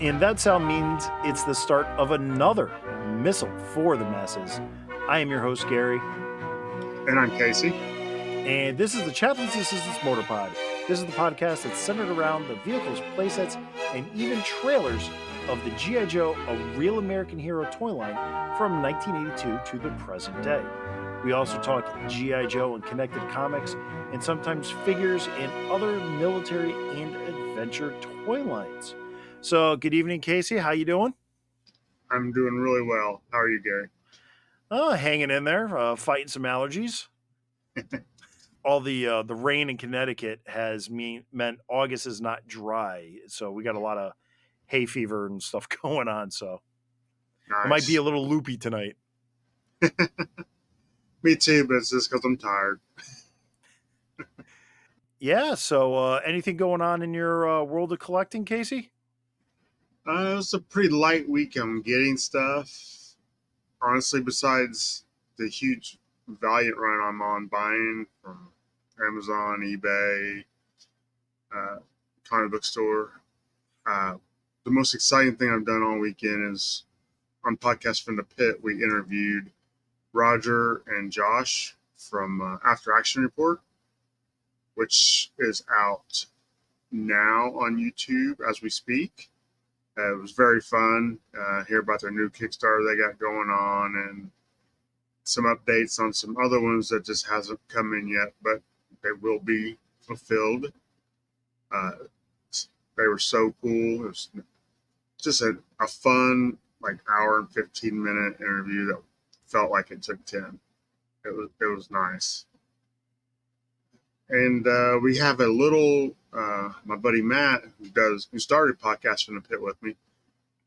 And that sound means it's the start of another Missal for the masses. I am your host, Gary. And I'm Casey. And this is the Chaplain's Assistance Motor Pod. This is the podcast that's centered around the vehicles, playsets, and even trailers of the G.I. Joe, a real American hero toy line from 1982 to the present day. We also talk G.I. Joe and connected comics, and sometimes figures and other military and adventure toy lines. So, good evening, Casey. How you doing? I'm doing really well. How are you, Gary? Hanging in there, fighting some allergies. All the rain in Connecticut has meant August is not dry, so we got a lot of hay fever and stuff going on. So I might be Nice. a little loopy tonight. Me too, but it's just because I'm tired. Yeah. So anything going on in your world of collecting, Casey? It's a pretty light week. I'm getting stuff. Honestly, besides the huge Valiant run I'm on buying from Amazon, eBay, comic book store. Uh, the most exciting thing I've done all weekend is on Podcast from the Pit, we interviewed Roger and Josh from After Action Report, which is out now on YouTube as we speak. It was very fun. Hear about their new Kickstarter they got going on, and some updates on some other ones that just hasn't come in yet, but they will be fulfilled. Uh, they were so cool. It was just a fun, like, hour and 15-minute interview that felt like it took 10. It was nice. And we have a little, my buddy Matt, who started Podcast from the Pit with me,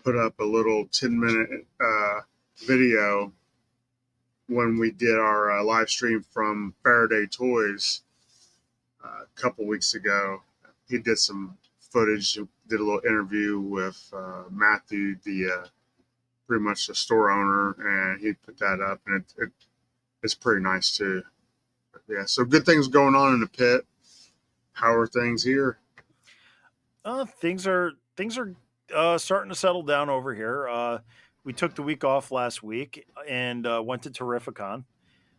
put up a little 10-minute video when we did our live stream from Faraday Toys a couple weeks ago. He did some footage, did a little interview with Matthew, the pretty much the store owner, and he put that up, and it's pretty nice too. Yeah, so good things going on in the pit. How are things here? Things are starting to settle down over here. We took the week off last week and went to Terrificon.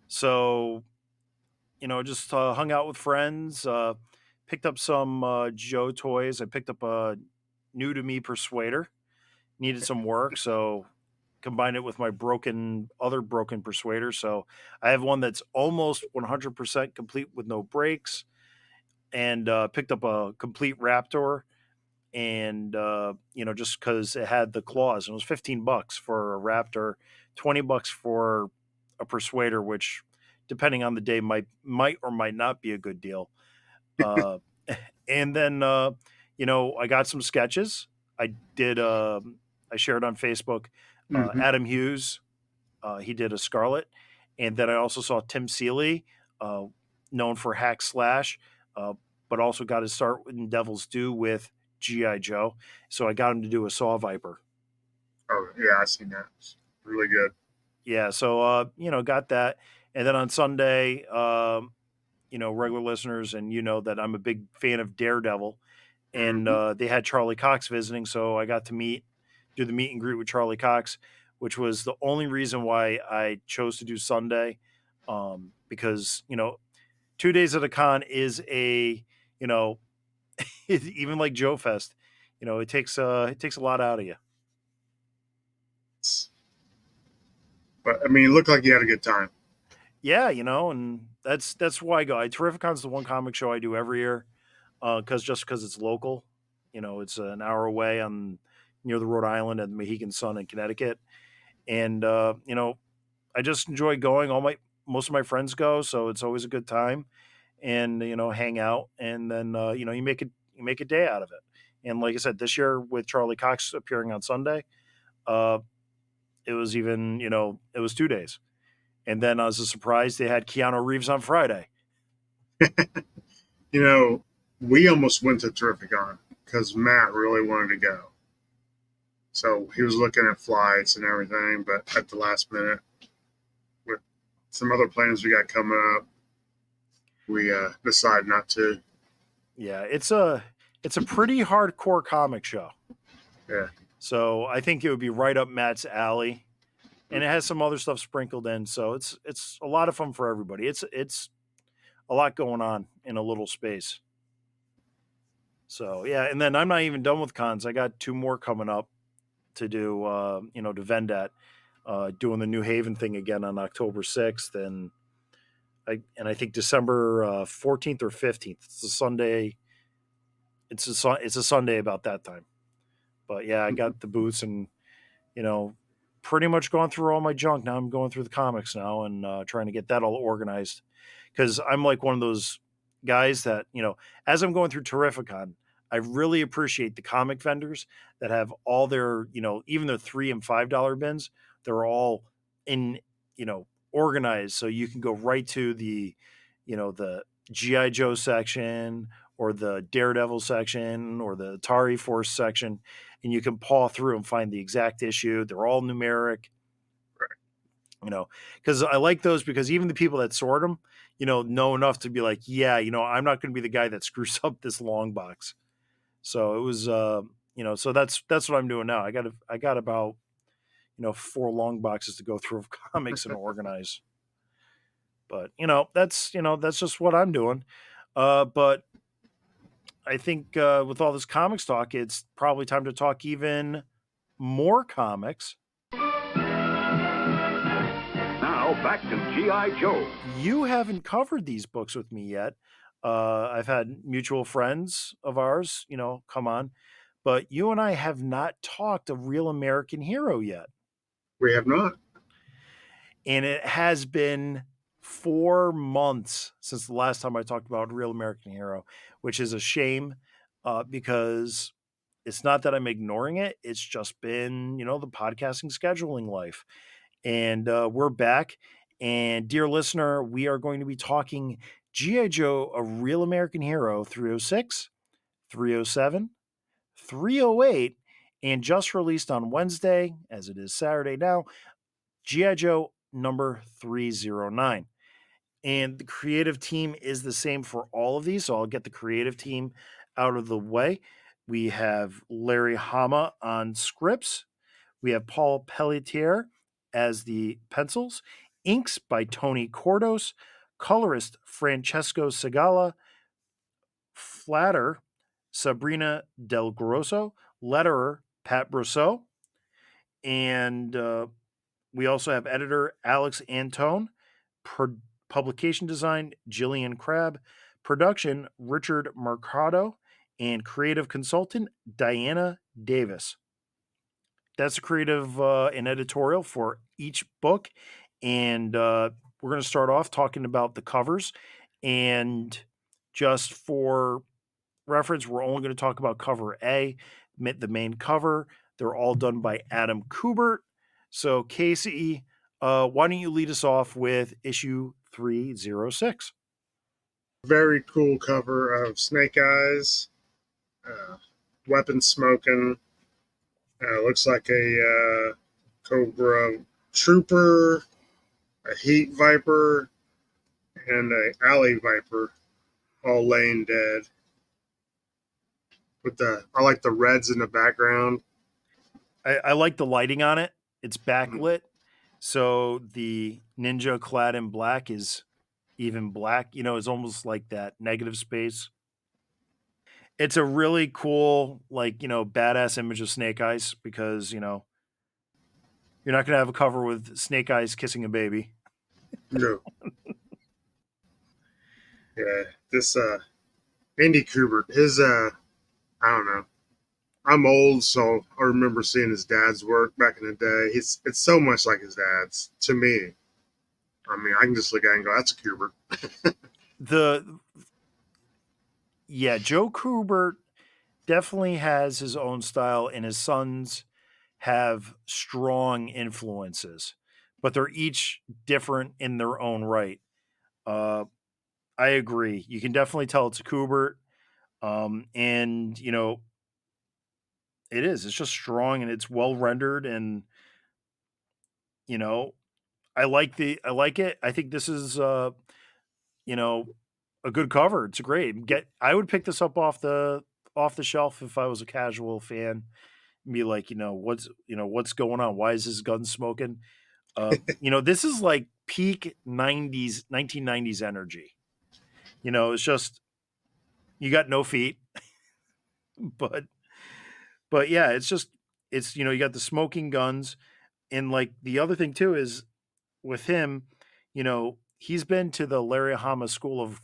So just hung out with friends. Picked up some Joe toys. I picked up a new to me Persuader. Needed some work, so combined it with my other broken Persuader. So I have one that's almost 100% complete with no brakes, and picked up a complete Raptor. And just because it had the claws, and it was $15 for a Raptor, $20 for a Persuader, which, depending on the day, might or might not be a good deal. Uh, and then I got some sketches. I did. I shared on Facebook. Mm-hmm. Adam Hughes, he did a Scarlet, and then I also saw Tim Seeley, known for Hack Slash, but also got his start in Devil's Due with G.I. Joe. So I got him to do a Saw Viper. Oh, yeah, I seen that. It's really good. Yeah, so got that, and then on Sunday, regular listeners, and that I'm a big fan of Daredevil, and they had Charlie Cox visiting, so I got to do the meet and greet with Charlie Cox, which was the only reason why I chose to do Sunday, because 2 days at a con is even like Joe Fest, it takes a lot out of you. But I mean, it looked like you had a good time. Yeah, and that's why I go. Terrificon's the one comic show I do every year, because it's local. It's an hour away near the Rhode Island and the Mohegan Sun in Connecticut, and I just enjoy going. Most of my friends go, so it's always a good time, and hang out, and then you make a day out of it. And like I said, this year with Charlie Cox appearing on Sunday, it was even it was 2 days. And then as a surprise, they had Keanu Reeves on Friday. We almost went to Terrificon because Matt really wanted to go. So he was looking at flights and everything, but at the last minute, with some other plans we got coming up, we decided not to. Yeah, it's a pretty hardcore comic show. Yeah. So I think it would be right up Matt's alley, and it has some other stuff sprinkled in. So it's a lot of fun for everybody. It's a lot going on in a little space. So yeah, and then I'm not even done with cons. I got two more coming up to do. To vend at, doing the New Haven thing again on October 6th, and I think December 14th or 15th. It's a Sunday. It's a Sunday about that time. But yeah, I got the booths and you know pretty much gone through all my junk. Now I'm going through the comics now and trying to get that all organized because I'm like one of those guys that as I'm going through Terrificon, I really appreciate the comic vendors that have all their even their $3 and $5 bins. They're all in organized, so you can go right to the GI Joe section or the Daredevil section or the Atari Force section, and you can paw through and find the exact issue. They're all numeric, you know, because I like those because even the people that sort them, know enough to be like, yeah, I'm not going to be the guy that screws up this long box. So it was, so that's what I'm doing now. I got about 4 long boxes to go through of comics and organize. But that's just what I'm doing. But I think with all this comics talk, it's probably time to talk even more comics. Now back to G.I. Joe. You haven't covered these books with me yet. I've had mutual friends of ours, come on, but you and I have not talked a real American hero yet. We have not. And it has been 4 months since the last time I talked about Real American Hero, which is a shame because it's not that I'm ignoring it. It's just been, the podcasting scheduling life. And we're back. And dear listener, we are going to be talking G.I. Joe, A Real American Hero 306, 307, 308, and just released on Wednesday, as it is Saturday now, G.I. Joe number 309. And the creative team is the same for all of these. So I'll get the creative team out of the way. We have Larry Hama on scripts. We have Paul Pelletier as the pencils. Inks by Tony Cordos. Colorist Francesco Segala. Flatter Sabrina Del Grosso. Letterer Pat Brousseau. And we also have editor Alex Antone, publication design Jillian Crabb, production Richard Mercado, and creative consultant Diana Davis. That's a creative and editorial for each book. And we're going to start off talking about the covers. And just for reference, we're only going to talk about cover A, the main cover. They're all done by Adam Kubert. So, Casey, why don't you lead us off with issue 306? Very cool cover of Snake Eyes, uh, weapon smoking. Looks like a Cobra Trooper, a Heat Viper, and a Alley Viper, all laying dead. I like the reds in the background. I like the lighting on it. It's backlit. So the ninja clad in black is even black, is almost like that negative space. It's a really cool, like, badass image of Snake Eyes because, you're not going to have a cover with Snake Eyes kissing a baby. No, yeah, this Andy Kubert, his I don't know. I'm old, so I remember seeing his dad's work back in the day. It's so much like his dad's to me. I mean, I can just look at it and go, "That's a Kubert." The Joe Kubert definitely has his own style, and his sons have strong influences, but they're each different in their own right. Uh, I agree. You can definitely tell it's a Kubert, and it is. It's just strong and it's well rendered, and you know, I like it. I think this is you know, a good cover. It's great. I would pick this up off the shelf if I was a casual fan. be like, what's going on? Why is his gun smoking? This is like peak 90s, 1990s energy. It's just you got no feet, but yeah, you got the smoking guns, and like the other thing too is with him, he's been to the Larry Hama School of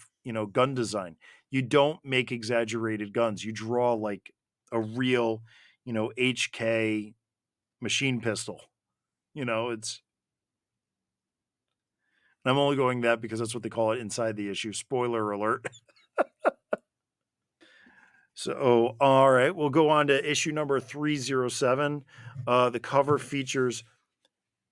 gun design. You don't make exaggerated guns. You draw like a real, HK machine pistol. It's I'm only going that because that's what they call it inside the issue. Spoiler alert. So, all right, we'll go on to issue number 307. The cover features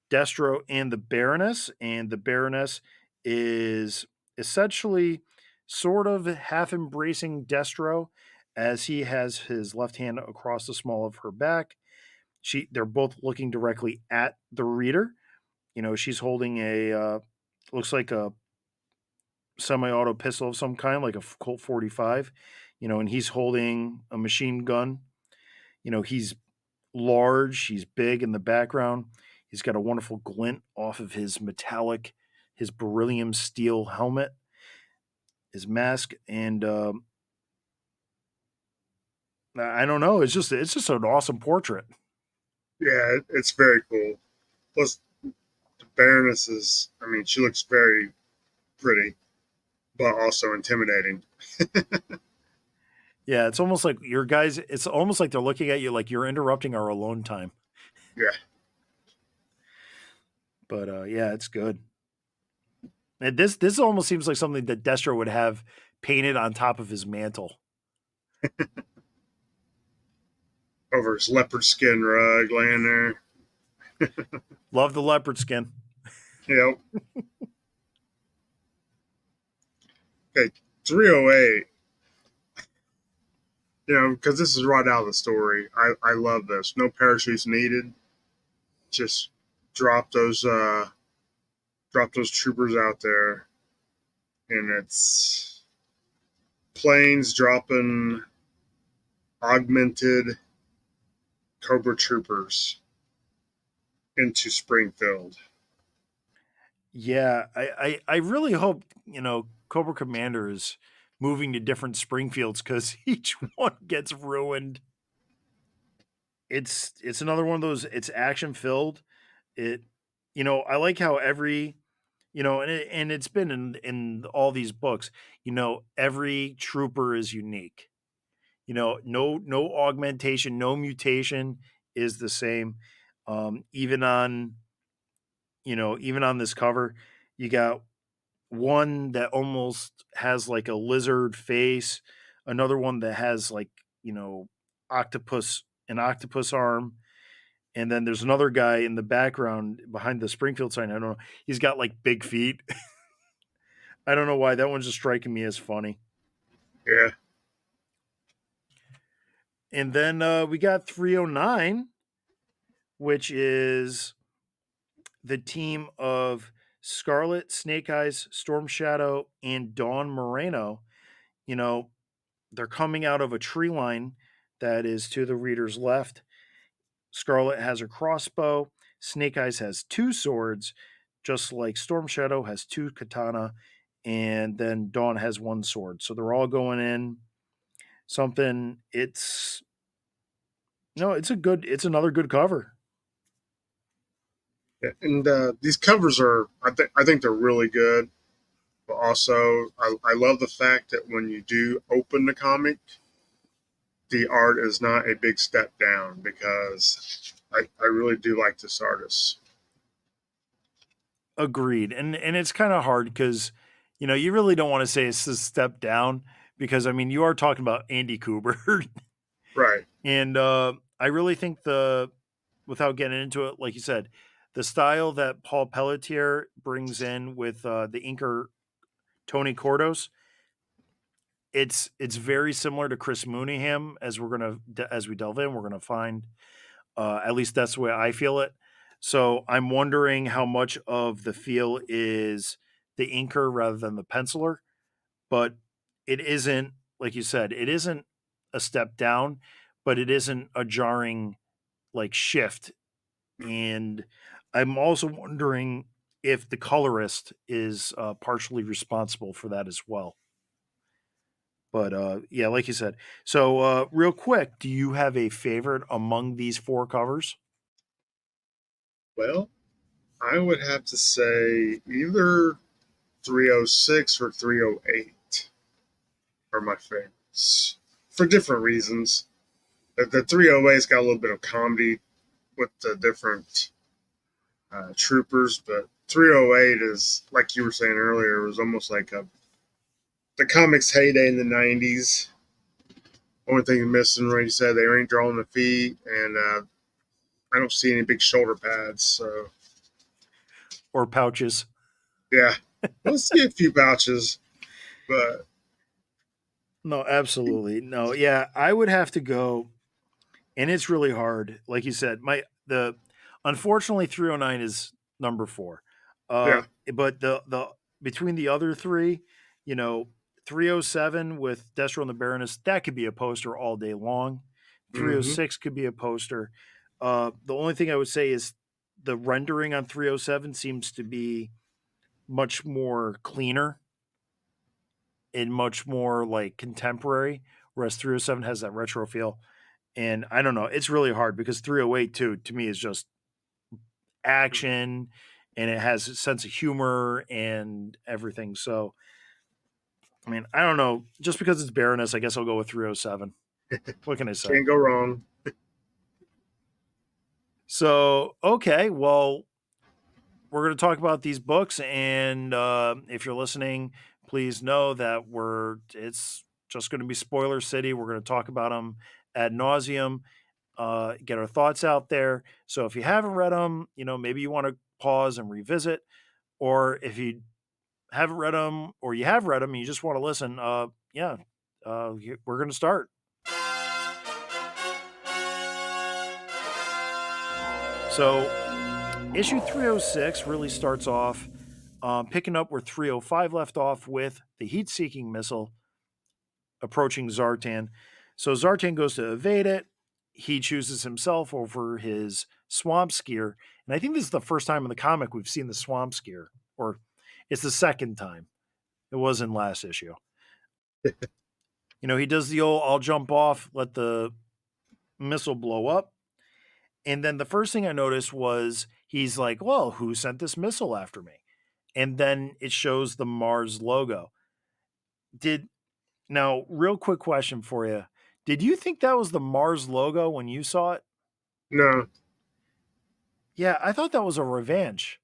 Destro and the Baroness, and the Baroness is essentially sort of half embracing Destro as he has his left hand across the small of her back. They're both looking directly at the reader. She's holding a looks like a semi-auto pistol of some kind, like a Colt 45. And he's holding a machine gun. He's large, he's big in the background. He's got a wonderful glint off of his beryllium steel helmet, his mask, and I don't know. It's just an awesome portrait. Yeah, it's very cool. Plus, the Baroness is, I mean, she looks very pretty, but also intimidating. Yeah, it's almost like your guys. It's almost like they're looking at you like you're interrupting our alone time. Yeah, But yeah, it's good. And this almost seems like something that Destro would have painted on top of his mantle. over his leopard skin rug laying there. Love the leopard skin. You know, okay, 308. Because this is right out of the story. I love this. No parachutes needed. Just drop those troopers out there, and it's planes dropping augmented Cobra troopers into Springfield. Yeah, I really hope Cobra Commander is moving to different Springfields because each one gets ruined. It's another one of those. It's action filled. It I like how every and it's been in all these books. Every trooper is unique. No augmentation, no mutation is the same. Even on even on this cover, you got one that almost has like a lizard face, another one that has like, octopus an octopus arm, and then there's another guy in the background behind the Springfield sign. I don't know. He's got like big feet. I don't know why that one's just striking me as funny. Yeah, And then we got 309, which is the team of Scarlet, Snake Eyes, Storm Shadow, and Dawn Moreno. You know, they're coming out of a tree line that is to the reader's left. Scarlet has a crossbow. Snake Eyes has two swords, just like Storm Shadow has two katana, and then Dawn has one sword. So they're all going in. Something. It's another good cover. yeah. And these covers are, I think they're really good. But also, I love the fact that when you do open the comic, the art is not a big step down because I really do like this artist. Agreed. And it's kind of hard because you really don't want to say it's a step down because I mean you are talking about Andy Kubert. Right. And I really think without getting into it, like you said, the style that Paul Pelletier brings in with the inker Tony Cordos, it's very similar to Chris Mooneyham. As we delve in, we're gonna find at least that's the way I feel it. So I'm wondering how much of the feel is the inker rather than the penciler, but it isn't like you said, it isn't a step down, but it isn't a jarring like shift, and I'm also wondering if the colorist is partially responsible for that as well. But yeah, like you said. So real quick, do you have a favorite among these four covers? Well, I would have to say either 306 or 308 are my favorites for different reasons. The 308's got a little bit of comedy with the different troopers, but 308 is, like you were saying earlier, it was almost like the comics heyday in the 90s. Only thing missing, when you said they ain't drawing the feet, and I don't see any big shoulder pads. So, Or pouches? yeah, let's see a few pouches, but No, absolutely. No, yeah, I would have to go, and it's really hard. Like you said, my the unfortunately 309 is number 4. yeah. But the between the other three, you know, 307 with Destro and the Baroness, that could be a poster all day long. Mm-hmm. 306 could be a poster. The only thing I would say is the rendering on 307 seems to be much more cleaner and much more like contemporary, whereas 307 has that retro feel. And I don't know, it's really hard because 308 too to me is just action, and it has a sense of humor and everything. So I mean, I don't know. Just because it's Baroness, I guess I'll go with 307. What can I say? Can't go wrong. So, okay, well, we're going to talk about these books, and if you're listening, please know that it's just going to be spoiler city. We're going to talk about them ad nauseum, get our thoughts out there. So if you haven't read them, maybe you want to pause and revisit, or if you haven't read them or you have read them and you just want to listen, yeah, we're going to start. So issue 306 really starts off picking up where 305 left off with the heat seeking missile approaching Zartan. So Zartan goes to evade it. He chooses himself over his swamp skier. And I think this is the first time in the comic we've seen the swamp skier, or it's the second time. It was in last issue. He does the old I'll jump off, let the missile blow up. And then the first thing I noticed was he's like, well, who sent this missile after me? And then it shows the Mars logo. Now, real quick question for you. Did you think that was the Mars logo when you saw it? No, Yeah, I thought that was a Revenge.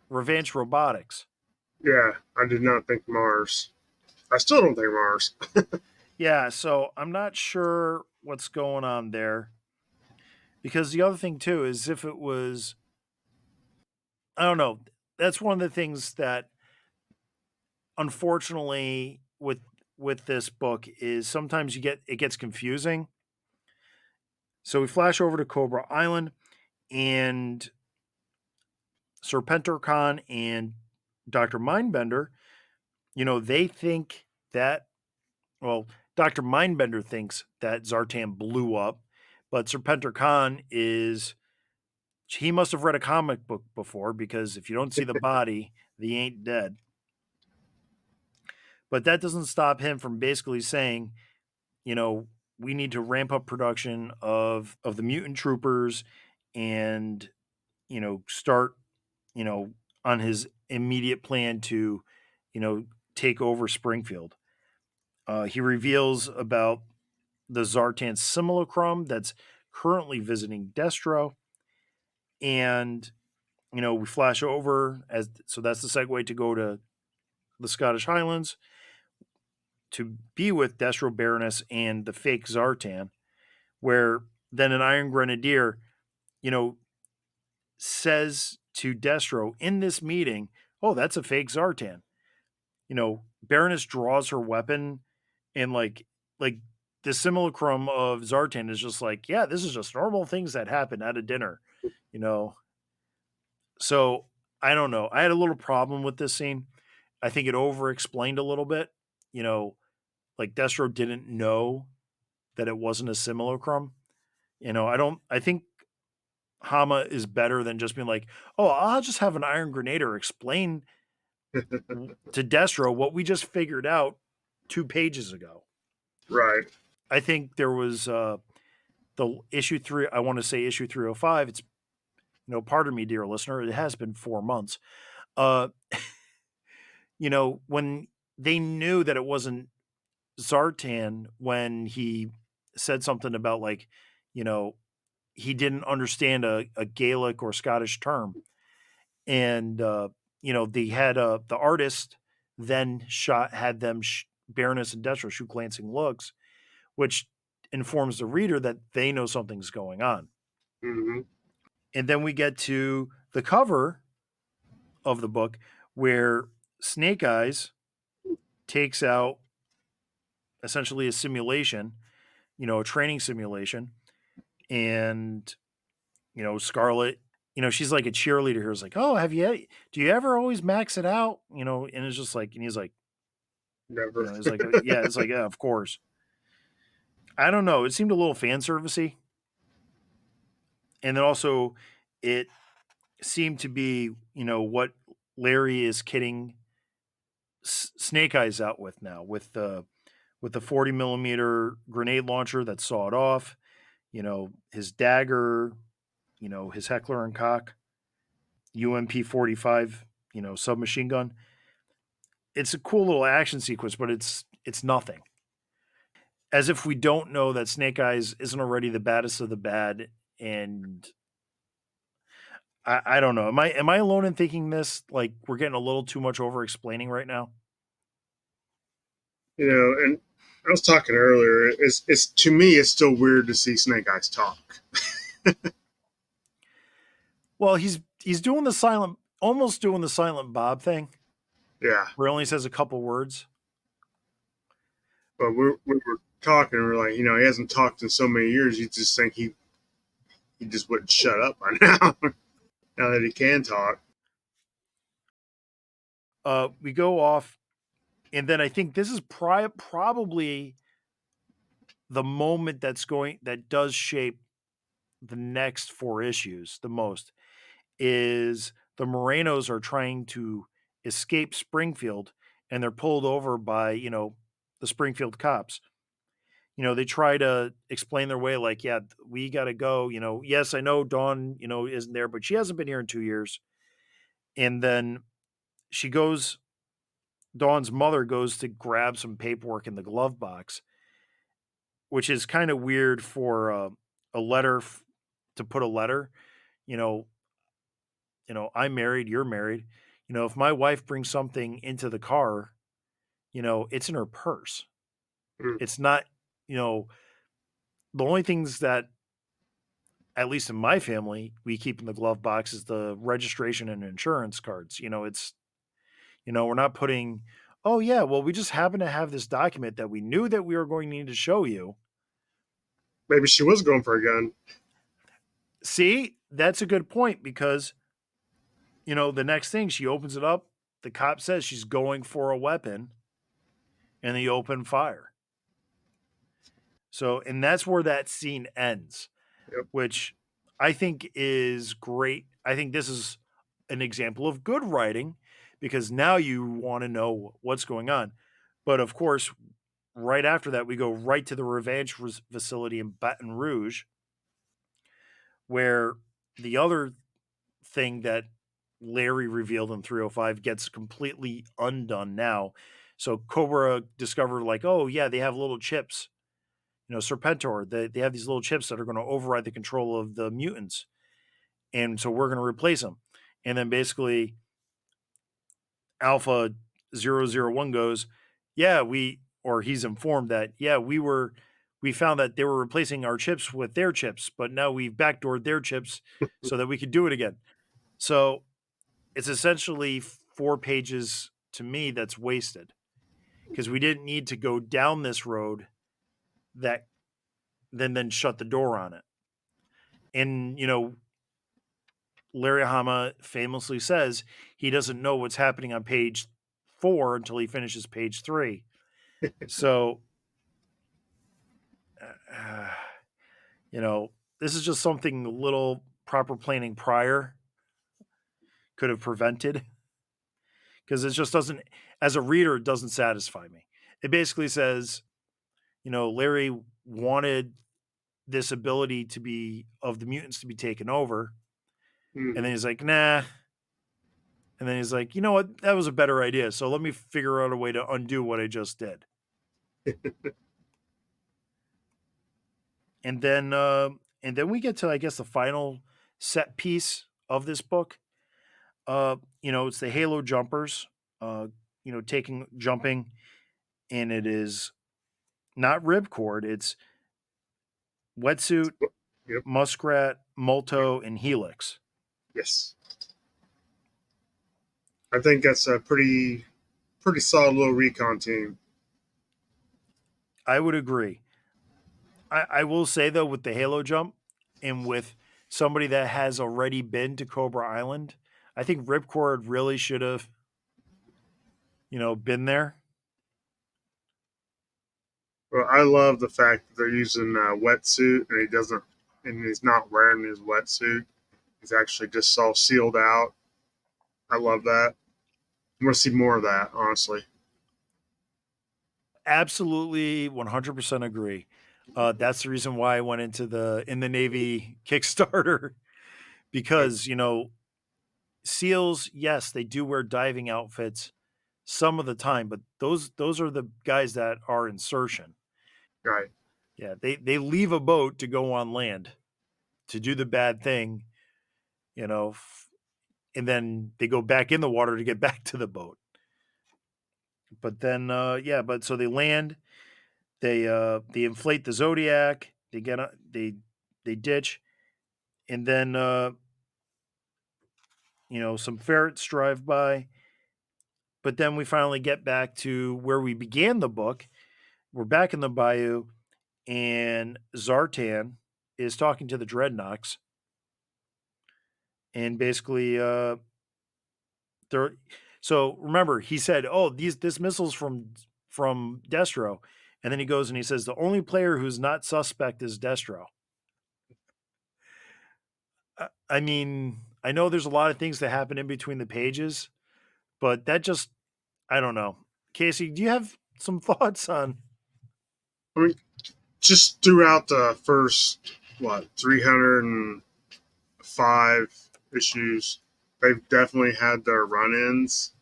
Revenge Robotics. yeah, I did not think Mars. I still don't think Mars. Yeah, so I'm not sure what's going on there. Because the other thing too is if it was, I don't know, that's one of the things that unfortunately with this book is sometimes it gets confusing. So we flash over to Cobra Island, and Serpentor and Dr. Mindbender, they think that, well, Dr. Mindbender thinks that Zartan blew up, but Serpentor he must have read a comic book before, because if you don't see the body, they ain't dead. But that doesn't stop him from basically saying, you know, we need to ramp up production of the mutant troopers, and start on his immediate plan to take over Springfield. He reveals about the Zartan simulacrum that's currently visiting Destro, and we flash over so that's the segue to go to the Scottish Highlands to be with Destro, Baroness, and the fake Zartan, where then an Iron Grenadier, you know, says to Destro in this meeting, "Oh, that's a fake Zartan." Baroness draws her weapon, and like the simulacrum of Zartan is just like, yeah, this is just normal things that happen at a dinner, you know. So I don't know. I had a little problem with this scene. I think it over explained a little bit. Like Destro didn't know that it wasn't a simulacrum. I think Hama is better than just being like, oh, I'll just have an Iron Grenader explain to Destro what we just figured out 2 pages ago. Right. I think there was the issue 3. I want to say issue 305. It's, pardon me, dear listener, it has been 4 months. Uh, when they knew that it wasn't Zartan, when he said something about like, you know, he didn't understand a Gaelic or Scottish term, and they had the artist then had them Baroness and Destro shoot glancing looks, which informs the reader that they know something's going on. Mm-hmm. And then we get to the cover of the book where Snake Eyes takes out essentially a simulation, a training simulation, and Scarlet, she's like a cheerleader here. Is like, oh, do you ever always max it out? And it's just like, and he's like, Never. it's like, yeah, it's like, yeah, of course. I don't know. It seemed a little fan servicey, and then also it seemed to be, what Larry is kidding Snake Eyes out with now with the 40 millimeter grenade launcher that's sawed off, his dagger, his Heckler and Koch UMP 45, submachine gun. It's a cool little action sequence, but it's nothing. As if we don't know that Snake Eyes isn't already the baddest of the bad, and I don't know. Am I alone in thinking this? Like we're getting a little too much over explaining right now. And I was talking earlier. It's to me, it's still weird to see Snake Eyes talk. Well, he's doing almost doing the silent Bob thing, Yeah, where he only says a couple words. but we were talking. We're like, he hasn't talked in so many years. You just think he just wouldn't shut up by now. Now that he can talk. We go off, and then I think this is probably the moment that does shape the next 4 issues the most is the Morenos are trying to escape Springfield, and they're pulled over by, the Springfield cops. They try to explain their way like, yeah, we got to go, yes, I know Dawn, isn't there, but she hasn't been here in 2 years. And then Dawn's mother goes to grab some paperwork in the glove box, which is kind of weird for a letter to put a letter, you know, I'm married, you're married. If my wife brings something into the car, it's in her purse. Mm. It's not, you know, the only things that, at least in my family, we keep in the glove box is the registration and insurance cards. We're not putting, oh, yeah, well, we just happen to have this document that we knew that we were going to need to show you. Maybe she was going for a gun. See, that's a good point because, the next thing she opens it up, the cop says she's going for a weapon and they open fire. So, and that's where that scene ends, Yep. which I think is great. I think this is an example of good writing because now you want to know what's going on. But of course, right after that, we go right to the revenge facility in Baton Rouge, where the other thing that Larry revealed in 305 gets completely undone now. So Cobra discovered, like, oh, yeah, they have little chips. Serpentor, they have these little chips that are going to override the control of the mutants. And so we're going to replace them. And then basically Alpha 001 goes, yeah, he's informed that, yeah, we found that they were replacing our chips with their chips, but now we've backdoored their chips so that we could do it again. So it's essentially 4 pages to me that's wasted because we didn't need to go down this road that then shut the door on it. And, Larry Hama famously says he doesn't know what's happening on page 4 until he finishes page 3. So, uh, this is just something a little proper planning prior could have prevented, because it just doesn't, as a reader, it doesn't satisfy me. It basically says, Larry wanted this ability to be of the mutants to be taken over, and then Mhm. he's like, nah. And then he's like, you know what? That was a better idea. So let me figure out a way to undo what I just did. And then, we get to, I guess, the final set piece of this book. It's the Halo jumpers. Jumping, and it is not ripcord. It's wetsuit, Yep. muskrat, molto, and helix. Yes. I think that's a pretty solid little recon team. I would agree. I will say though, with the Halo jump and with somebody that has already been to Cobra Island, I think Ripcord really should have, been there. Well, I love the fact that they're using a wetsuit and he's not wearing his wetsuit. He's actually just all sealed out. I love that. I'm gonna see more of that, honestly. Absolutely, 100% agree. That's the reason why I went into the in the Navy Kickstarter, Right. because SEALs, yes, they do wear diving outfits some of the time, but those are the guys that are insertion. Right. Yeah, they leave a boat to go on land to do the bad thing, you know, and then they go back in the water to get back to the boat. But then, but so they land, they inflate the Zodiac, they ditch, and then some ferrets drive by. But then we finally get back to where we began the book. We're back in the bayou, and Zartan is talking to the Dreadnoks, and basically, they're so remember he said, "Oh, this missile's from Destro," and then he goes and he says, "The only player who's not suspect is Destro." I mean, I know there's a lot of things that happen in between the pages, but that just, I don't know. Casey, do you have some thoughts on? I mean, just throughout the first 305 issues, they've definitely had their run-ins,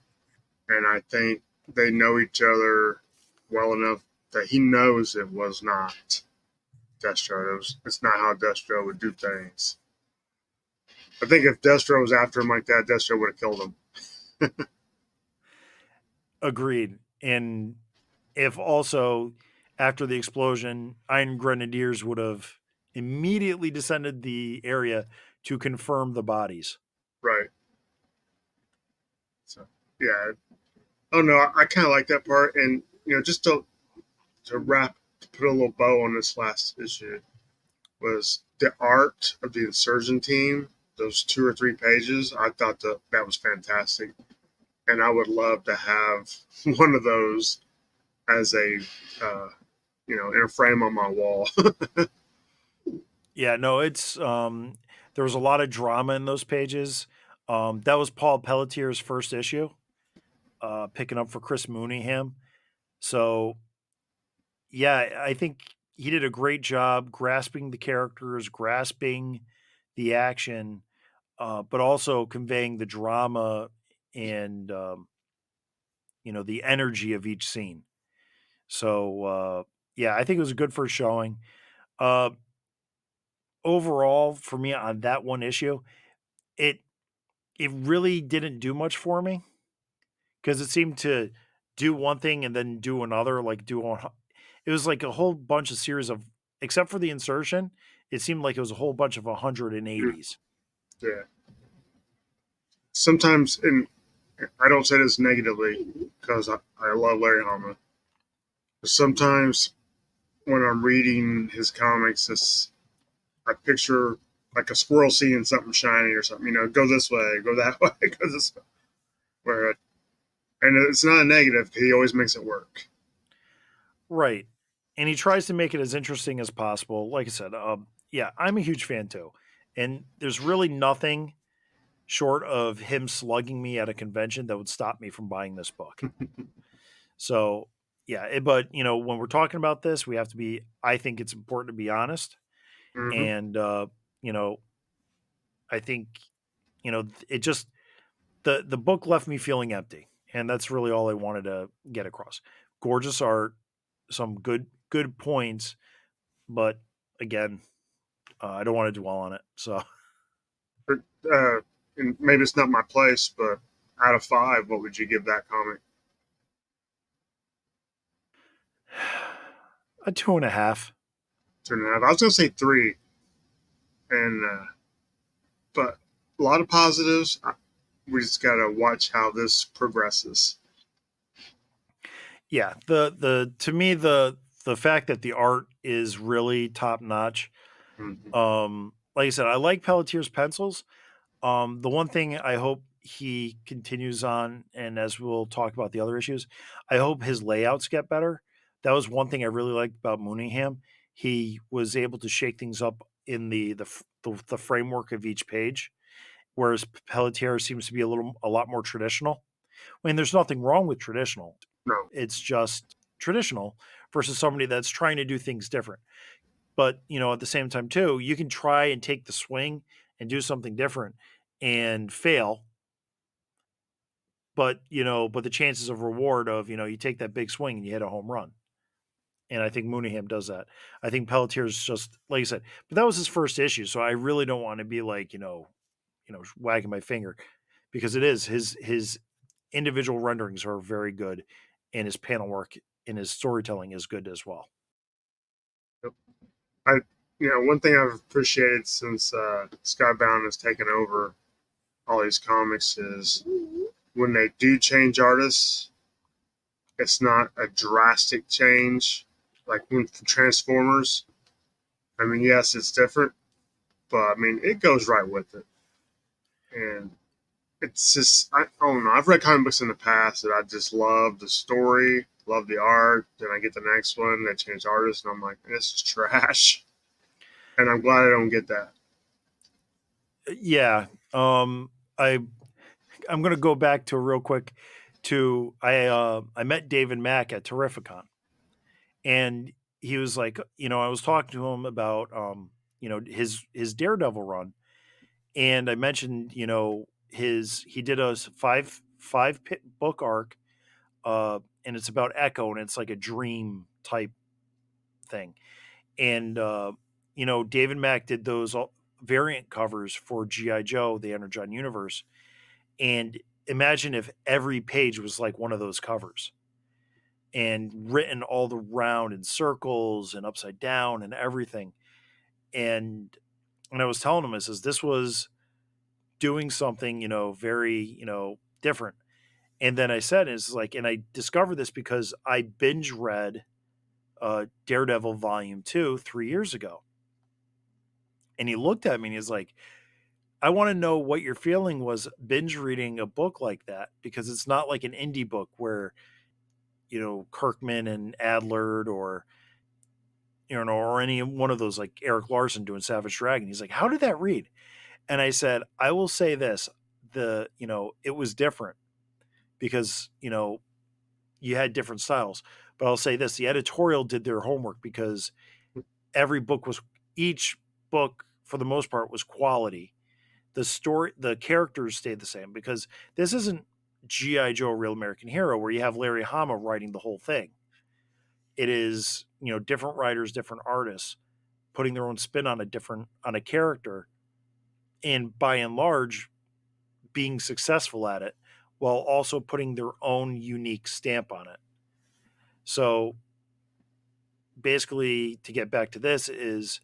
and I think they know each other well enough that he knows it was not Destro. It's not how Destro would do things. I think if Destro was after him like that, Destro would have killed him. Agreed. And if also after the explosion, Iron Grenadiers would have immediately descended the area to confirm the bodies. Right. So yeah. Oh no, I kind of like that part, and just to put a little bow on this last issue was the art of the insurgent team. Those 2 or 3 pages, I thought that was fantastic, and I would love to have one of those as a in a frame on my wall. Yeah, no, it's there was a lot of drama in those pages. That was Paul Pelletier's first issue, picking up for Chris Mooneyham. So yeah, I think he did a great job grasping the characters, grasping the action, but also conveying the drama and the energy of each scene. So yeah, I think it was a good first showing. Uh, Overall, for me on that one issue, it it really didn't do much for me because it seemed to do one thing and then do another, like it was like a whole bunch of series of, except for the insertion, it seemed like it was a whole bunch of 180s. Yeah. Sometimes, and I don't say this negatively because I love Larry Hama. But sometimes when I'm reading his comics, I picture like a squirrel seeing something shiny or something. Go this way, go that way, go this way. Where, and it's not a negative. He always makes it work. Right. And he tries to make it as interesting as possible. Like I said, Yeah, I'm a huge fan too. And there's really nothing short of him slugging me at a convention that would stop me from buying this book. So, yeah, but when we're talking about this, we have to be I think it's important to be honest. Hmm. And you know, I think, it just the book left me feeling empty. And that's really all I wanted to get across. Gorgeous art, some good points, but again, I don't want to dwell on it. So But, and maybe it's not my place, but out of five, what would you give that comic? a 2.5. 2.5. I was gonna say three, and but a lot of positives. We just gotta watch how this progresses. Yeah, the to me the fact that the art is really top notch. Hmm. Like I said, I like Pelletier's pencils. The one thing I hope he continues on, and as we'll talk about the other issues, I hope his layouts get better. That was one thing I really liked about Mooneyham. He was able to shake things up in the framework of each page, whereas Pelletier seems to be a lot more traditional. I mean, there's nothing wrong with traditional. No, It's just traditional versus somebody that's trying to do things different. But, at the same time too, you can try and take the swing and do something different and fail, but the chances of reward of, you take that big swing and you hit a home run. And I think Mooneyham does that. I think Pelletier's just like I said, but that was his first issue, so I really don't want to be like, wagging my finger because it is his individual renderings are very good and his panel work and his storytelling is good as well. I one thing I've appreciated since Skybound has taken over all these comics is when they do change artists, it's not a drastic change like when Transformers. I mean, yes, it's different, but I mean, it goes right with it. And it's just, I don't know. I've read comic books in the past that I just love the story, love the art. Then I get the next one, they change artists, and I'm like, this is trash. And I'm glad I don't get that. Yeah. I I'm gonna go back to real quick to I met David Mack at Terrificon, and he was like, I was talking to him about his Daredevil run, and I mentioned his he did a book arc, and it's about Echo, and it's like a dream type thing, and David Mack did those variant covers for GI Joe, the Energon universe, and imagine if every page was like one of those covers and written all around in circles and upside down and everything. And I was telling him, I says, this was doing something, very, different. And then I said, it's like, and I discovered this because I binge read Daredevil Volume 2 3 years ago. And he looked at me and he's like, I want to know what your feeling was binge reading a book like that because it's not like an indie book where Kirkman and Adler or or any one of those like Eric Larson doing Savage Dragon. He's like, how did that read? And I said, I will say this: it was different because you had different styles. But I'll say this: the editorial did their homework because every book was each book for the most part was quality. The story, the characters stayed the same because this isn't GI Joe: Real American Hero where you have Larry Hama writing the whole thing. It is different writers, different artists putting their own spin on a character, and by and large being successful at it while also putting their own unique stamp on it. So basically, to get back to this, is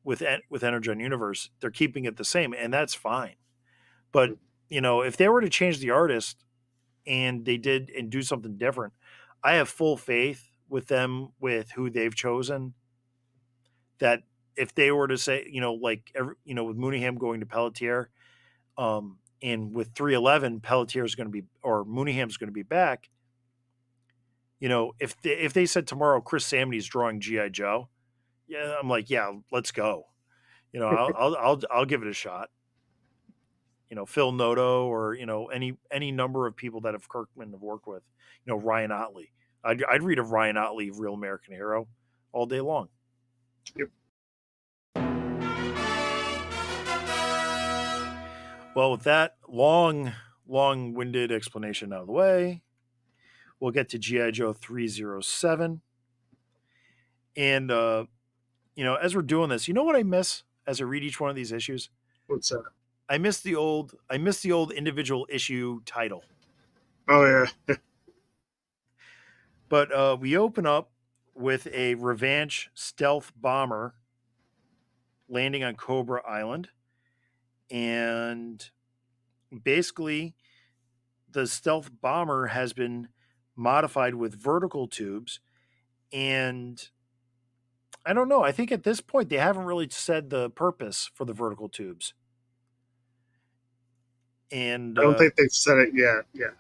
with Energon Universe, they're keeping it the same, and that's fine. But if they were to change the artist and they did and do something different, I have full faith with them with who they've chosen. That if they were to say, with Mooneyham going to Pelletier, and with 311, Pelletier is going to be, or Mooneyham is going to be back. If they said tomorrow Chris Samney's drawing GI Joe, yeah, I'm like, yeah, let's go. I'll give it a shot. Phil Noto, or any number of people that have Kirkman have worked with. Ryan Otley. I'd read a Ryan Otley Real American Hero all day long. Yep. Well, with that long-winded explanation out of the way, we'll get to G.I. Joe 307. And as we're doing this, you know what I miss as I read each one of these issues? What's that? I miss the old individual issue title. Oh yeah. But we open up with a Revanche stealth bomber landing on Cobra Island, and basically the stealth bomber has been modified with vertical tubes, and I don't know. I think at this point they haven't really said the purpose for the vertical tubes. And I don't think they've said it yet. Yeah.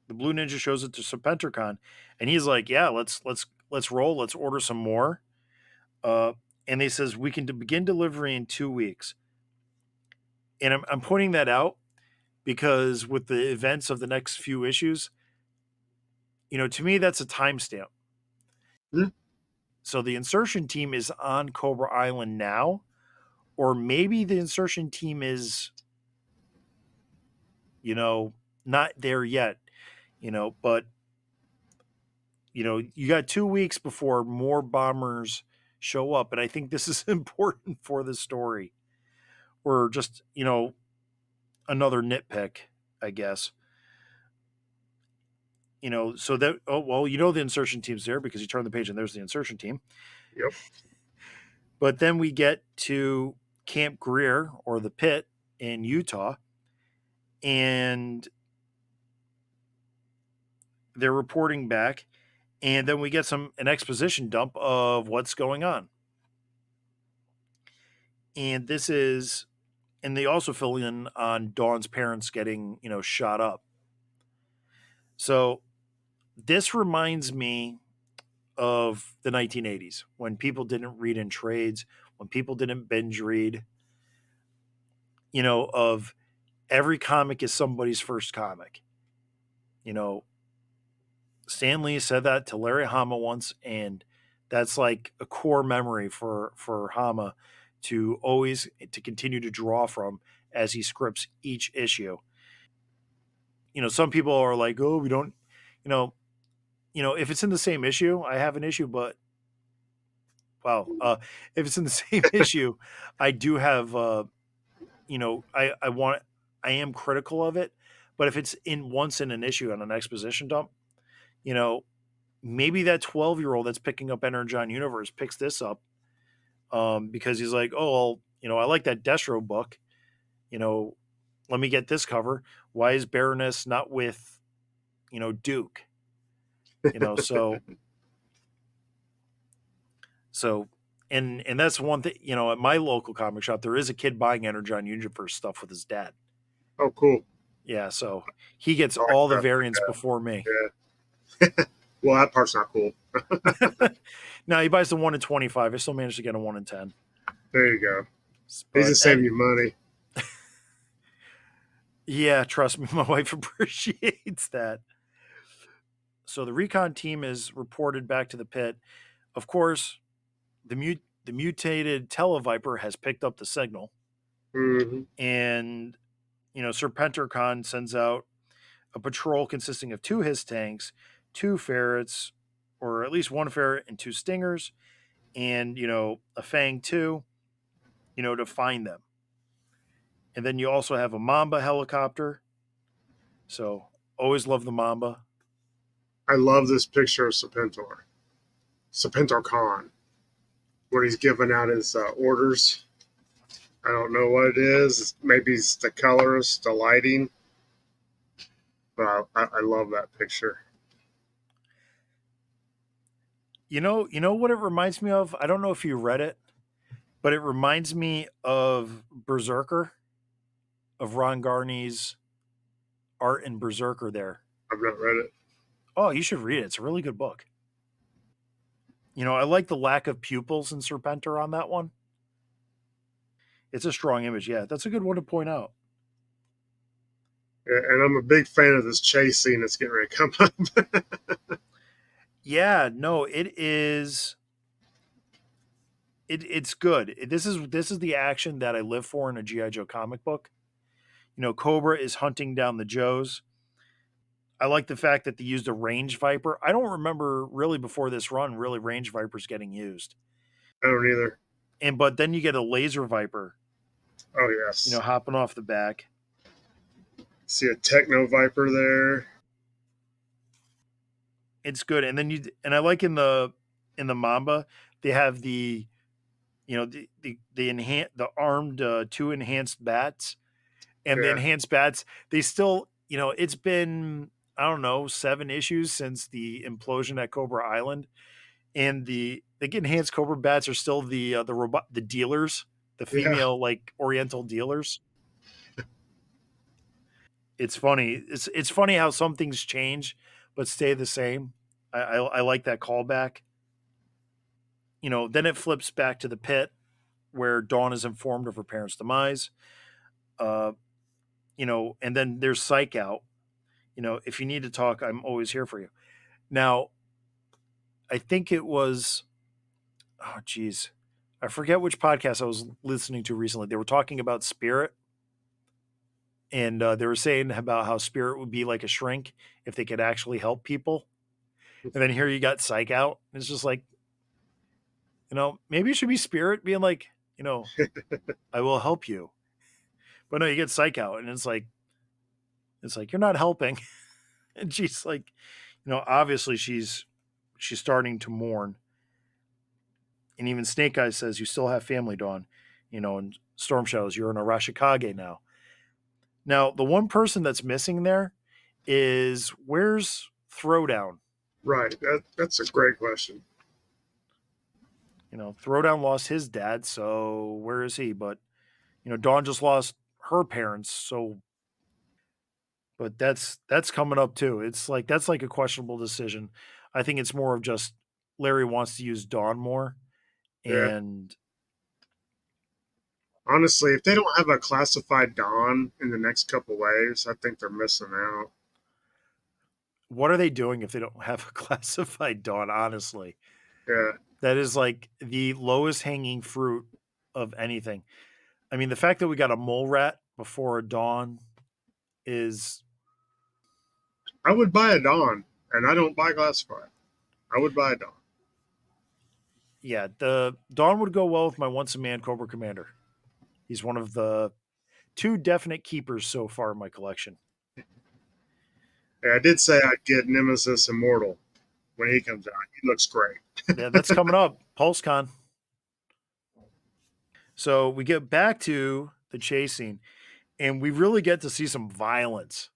the Blue Ninja shows it to Serpentricon, and he's like, "Yeah, let's roll. Let's order some more." And they says we can begin delivery in 2 weeks. And I'm pointing that out because with the events of the next few issues, to me that's a timestamp. Hmm. So the insertion team is on Cobra Island now, or maybe the insertion team is, not there yet. But you got 2 weeks before more bombers show up, and I think this is important for the story. Or just, another nitpick, I guess. So that, the insertion team's there because you turn the page and there's the insertion team. Yep. But then we get to Camp Greer, or the pit in Utah, and they're reporting back, and then we get an exposition dump of what's going on. And they also fill in on Dawn's parents getting, shot up. So this reminds me of the 1980s, when people didn't read in trades, when people didn't binge read, of every comic is somebody's first comic. Stan Lee said that to Larry Hama once, and that's like a core memory for Hama to continue to draw from as he scripts each issue. Some people are like, "Oh, we don't," if it's in the same issue, I have an issue, but wow, if it's in the same issue, I do have, I am critical of it, but if it's once in an issue on an exposition dump, maybe that 12-year-old that's picking up Energon Universe picks this up, because he's like, oh, well, I like that Destro book, let me get this cover. Why is Baroness not with, Duke? So, and that's one thing, at my local comic shop, there is a kid buying Energon Universe stuff with his dad. Oh, cool. Yeah, so he gets all the variants before me. Yeah. Well, that part's not cool. No, he buys the 1 in 25. I still managed to get a 1 in 10. There you go. But, He's just saving you money. Yeah, trust me, my wife appreciates that. So the recon team is reported back to the pit. Of course, the mutated Televiper has picked up the signal. Mm-hmm. And, Serpentricon sends out a patrol consisting of 2 Hiss tanks, 2 ferrets, or at least 1 ferret and 2 stingers, and, a Fang 2, to find them. And then you also have a Mamba helicopter. So always love the Mamba. I love this picture of Serpentor Khan, where he's giving out his orders. I don't know what it is. Maybe it's the colors, the lighting. But I love that picture. You know what it reminds me of? I don't know if you read it, but it reminds me of Berserker, of Ron Garney's art in Berserker there. I've not read it. Oh, you should read it. It's a really good book. I like the lack of pupils in Serpentor on that one. It's a strong image. Yeah, that's a good one to point out. And I'm a big fan of this chase scene that's getting ready to come up. Yeah, no, it is. It's good. This is the action that I live for in a GI Joe comic book. Cobra is hunting down the Joes. I like the fact that they used a range viper. I don't remember really before this run really range vipers getting used. I don't either. But then you get a laser viper, Oh yes. hopping off the back. See a Techno Viper there. It's good. And I like in the Mamba, they have the armed two enhanced bats, and the Yeah. enhanced bats, they still, it's been, I don't know, 7 issues since the implosion at Cobra Island, and the enhanced Cobra bats are still the robot, the dealers, the Yeah. female like Oriental dealers. It's funny. It's funny how some things change but stay the same. I like that callback. Then it flips back to the pit where Dawn is informed of her parents' demise. Uh, and then there's Psych Out. If you need to talk, I'm always here for you. Now, I think it was, oh, geez. I forget which podcast I was listening to recently. They were talking about Spirit, and they were saying about how Spirit would be like a shrink if they could actually help people. And then here you got Psych Out. And it's just like, maybe it should be Spirit being like, I will help you. But no, you get Psych Out, and it's like you're not helping. And she's like, obviously she's starting to mourn. And even Snake Eyes says, "You still have family, Dawn." And Storm Shadows, "You're in Arashikage now." Now, the one person that's missing there is, where's Throwdown? Right. That's a great question. Throwdown lost his dad, so where is he? But Dawn just lost her parents, so. But that's coming up too. It's like that's like a questionable decision. I think it's more of just Larry wants to use Dawn more, Yeah. and Honestly, if they don't have a classified Dawn in the next couple waves, I think they're missing out. what are they doing if they don't have a classified Dawn? Honestly, Yeah. that is like the lowest hanging fruit of anything. I mean, the fact that we got a mole rat before a Dawn is, I would buy a Dawn, and I don't buy classified. I would buy a Dawn. yeah, the Dawn would go well with my once a man Cobra Commander. He's one of the 2 definite keepers so far in my collection. Yeah, I did say I'd get Nemesis Immortal when he comes out. He looks great. Yeah, that's coming up. PulseCon. So we get back to the chasing, and we really get to see some violence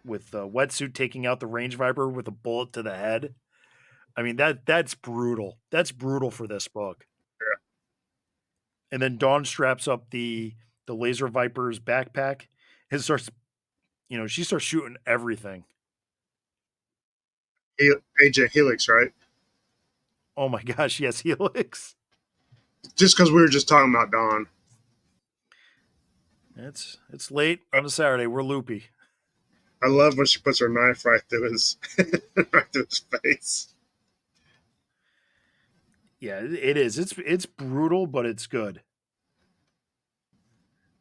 with the Wetsuit taking out the range viper with a bullet to the head. I mean, that's brutal. That's brutal for this book. Yeah. And then Dawn straps up the laser viper's backpack and starts, she starts shooting everything. Agent Helix, right? Oh my gosh, yes, Helix. Just because we were just talking about Dawn. It's late on a Saturday. We're loopy. I love when she puts her knife right through his right through his face. Yeah, it is. It's brutal, but it's good.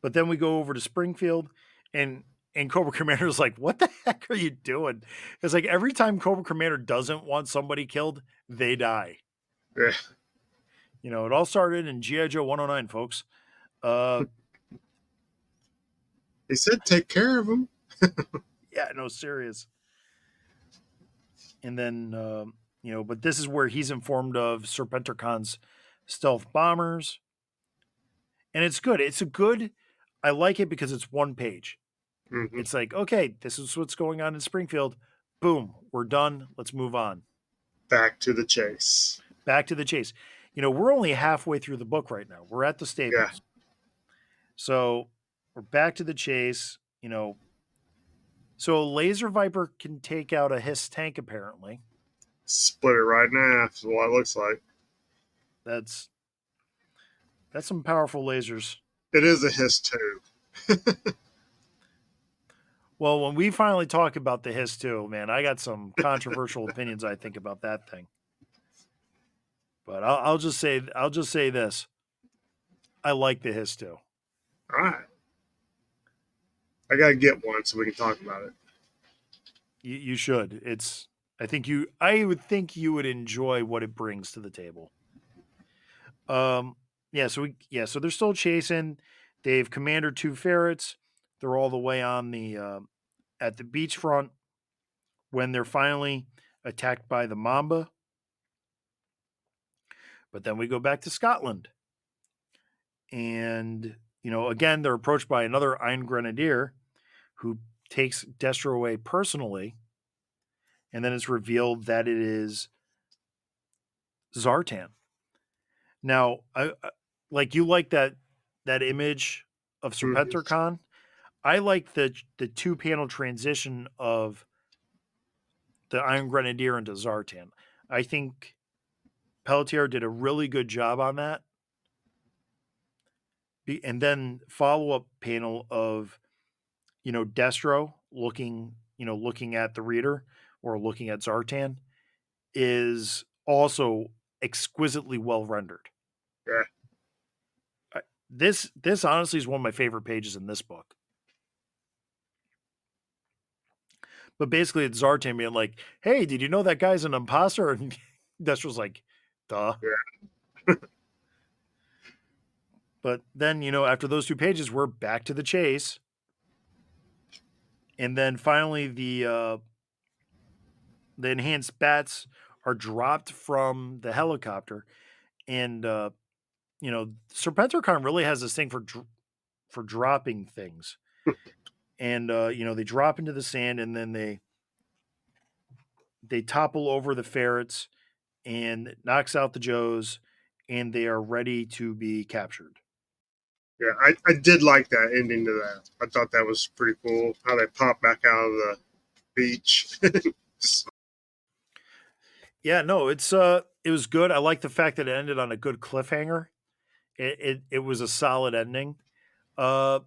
But then we go over to Springfield, and Cobra Commander is like, "What the heck are you doing?" It's like every time Cobra Commander doesn't want somebody killed, they die. Yeah. It all started in GI Joe 109, folks. Uh, He said take care of him. yeah, no, serious. And then but this is where he's informed of Serpentercon's stealth bombers, and it's good. It's a good. I like it because it's one page. Mm-hmm. It's like, okay, this is what's going on in Springfield. Boom, we're done. Let's move on. Back to the chase. Back to the chase. We're only halfway through the book right now. We're at the stables. Yeah. So we're back to the chase. So a laser viper can take out a Hiss tank, apparently. Split it right in half is what it looks like. That's some powerful lasers. It is a hiss too. Well, when we finally talk about the Hiss too, man, I got some controversial opinions. I think about that thing, but I'll just say this: I like the Hiss too. All right. I gotta get one so we can talk about it. You should. It's. I would think you would enjoy what it brings to the table. Um. Yeah. So they're still chasing. They've commandered two ferrets. They're all the way on the at the beachfront when they're finally attacked by the mamba. But then we go back to Scotland. And, again, they're approached by another Iron Grenadier who takes Destro away personally. And then it's revealed that it is Zartan. Now, like you like that image of Mhm. Serpentor Khan. I like the 2 panel transition of the Iron Grenadier into Zartan. I think Pelletier did a really good job on that. And then follow up panel of Destro looking at the reader or looking at Zartan is also exquisitely well rendered. Yeah. This honestly is one of my favorite pages in this book. But basically, it's Zartan being like, "Hey, did you know that guy's an imposter?" And Destro's like, "Duh." Yeah. But then after those 2 pages, we're back to the chase, and then finally the enhanced bats are dropped from the helicopter, and Serpentor really has this thing for dropping things, and they drop into the sand, and then they topple over the ferrets, and it knocks out the Joes, and they are ready to be captured. Yeah, I did like that ending to that. I thought that was pretty cool. How they pop back out of the beach. Yeah, no, it was good. I like the fact that it ended on a good cliffhanger. It was a solid ending. Uh,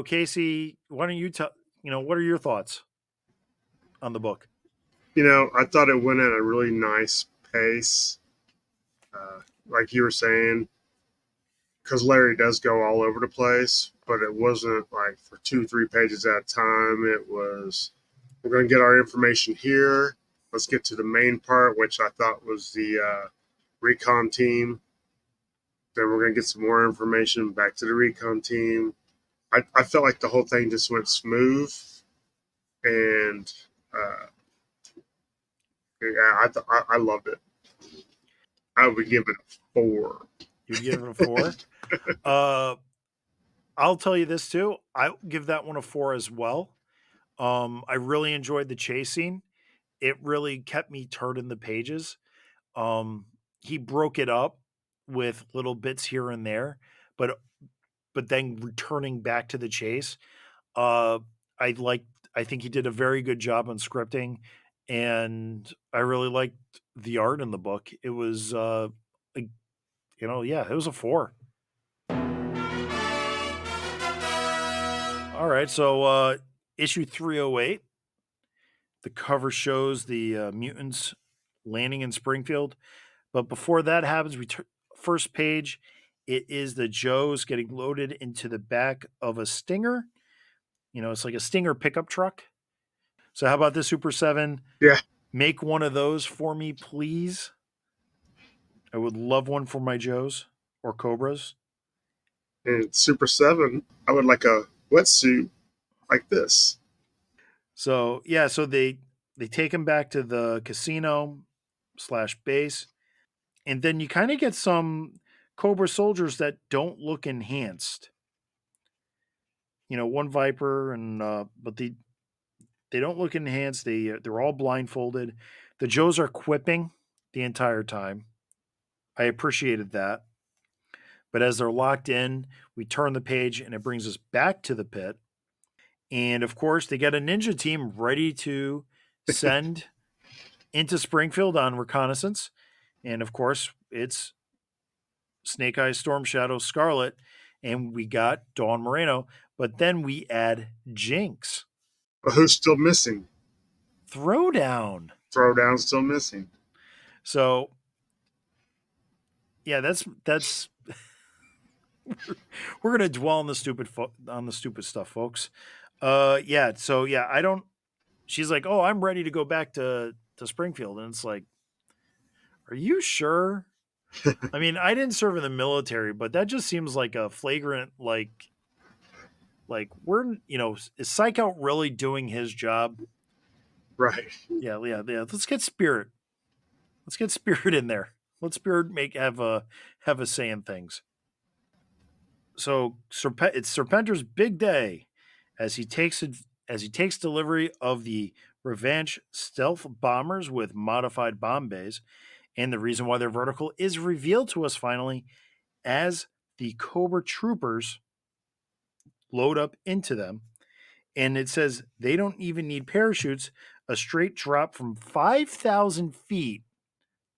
Casey, why don't you tell what are your thoughts on the book? I thought it went at a really nice pace. Like you were saying, because Larry does go all over the place, but it wasn't like for 2, 3 pages at a time. It was, we're going to get our information here. Let's get to the main part, which I thought was the recon team. Then we're going to get some more information back to the recon team. I felt like the whole thing just went smooth, and uh, yeah, I loved it. I would give it a 4. You'd give it a 4. uh, I'll tell you this too. I give that one a 4 as well. I really enjoyed the chase scene. It really kept me turning the pages. Um, he broke it up with little bits here and there, but then returning back to the chase. Uh, I like. I think he did a very good job on scripting, and I really liked the art in the book. It was, yeah, it was a 4. All right, so issue 308. The cover shows the mutants landing in Springfield. But before that happens, first page, it is the Joes getting loaded into the back of a Stinger. It's like a Stinger pickup truck. So how about this, Super 7? Yeah, Make one of those for me, please. I would love one for my Joes or Cobras. and Super 7, I would like a wetsuit like this. So yeah, so they take him back to the casino slash base, and then you kind of get some Cobra soldiers that don't look enhanced. One Viper, and but they don't look enhanced. They're all blindfolded. The Joes are quipping the entire time. I appreciated that. But as they're locked in, we turn the page and it brings us back to the pit. And of course, they get a ninja team ready to send into Springfield on reconnaissance. And of course, it's Snake Eyes, Storm Shadow, Scarlet. and we got Dawn Moreno, but then we add Jinx. But who's still missing? Throwdown. Throwdown's still missing. So yeah, that's we're gonna dwell on the stupid stuff, folks. Yeah. So yeah, I don't. She's like, oh, I'm ready to go back to Springfield, and it's like, are you sure? I mean, I didn't serve in the military, but that just seems like a flagrant like we're is Psych Out really doing his job? Right. Yeah. Let's get Spirit. Let's get Spirit in there. Let Spirit have a say in things. So it's Serpenter's big day as he takes delivery of the Revenge stealth bombers with modified bomb bays, and the reason why they're vertical is revealed to us finally as the Cobra troopers load up into them, and it says they don't even need parachutes. A straight drop from 5,000 feet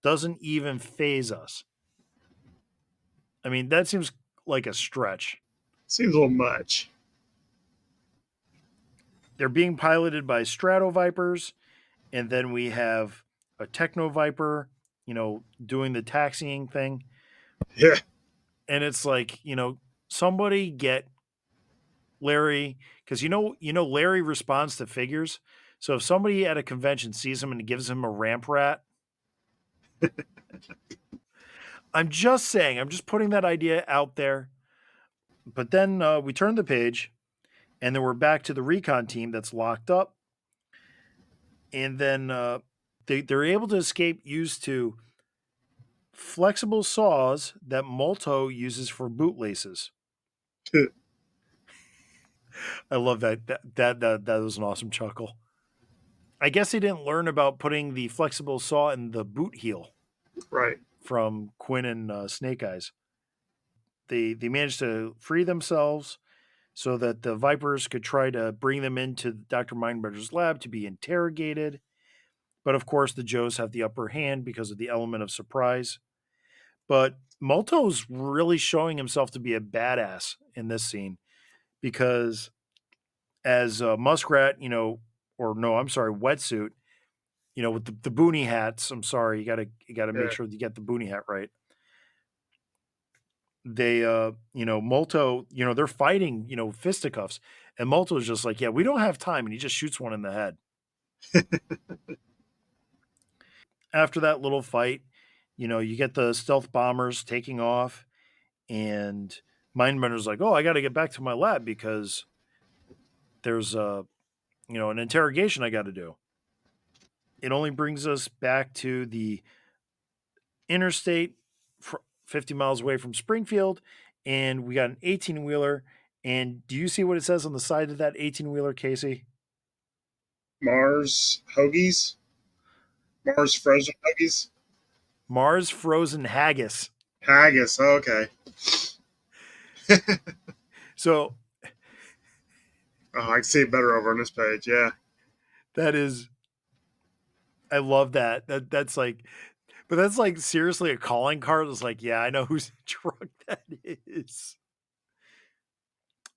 doesn't even phase us. I mean, that seems like a stretch. Seems a little much. They're being piloted by Strato Vipers, and then we have a Techno Viper, doing the taxiing thing. Yeah. And it's like, somebody get Larry, because Larry responds to figures. So if somebody at a convention sees him and gives him a ramp rat, I'm just saying, I'm just putting that idea out there. But then we turn the page, and then we're back to the recon team that's locked up. And then they're able to escape used to flexible saws that Molto uses for bootlaces. I love that. That was an awesome chuckle. I guess they didn't learn about putting the flexible saw in the boot heel. Right. From Quinn and Snake Eyes. They managed to free themselves so that the Vipers could try to bring them into Dr. Mindbender's lab to be interrogated. But of course, the Joes have the upper hand because of the element of surprise. But Molto's really showing himself to be a badass in this scene because as Muskrat, or no, I'm sorry, Wetsuit, with the boonie hats. I'm sorry, you gotta make sure you get the boonie hat right. They, Molto, they're fighting, fisticuffs, and Molto's just like, yeah, we don't have time, and he just shoots one in the head. After that little fight, you get the stealth bombers taking off, and Mindbender's like, oh, I got to get back to my lab because there's an interrogation I got to do. It only brings us back to the interstate, 50 miles away from Springfield, and we got an 18-wheeler. And do you see what it says on the side of that 18-wheeler, Casey? Mars hoagies. Mars frozen hoagies. Mars frozen haggis. Haggis. Okay. So, I can see it better over on this page. Yeah. That is, I love that. That's like, but that's like seriously a calling card. It's like, yeah, I know whose truck that is.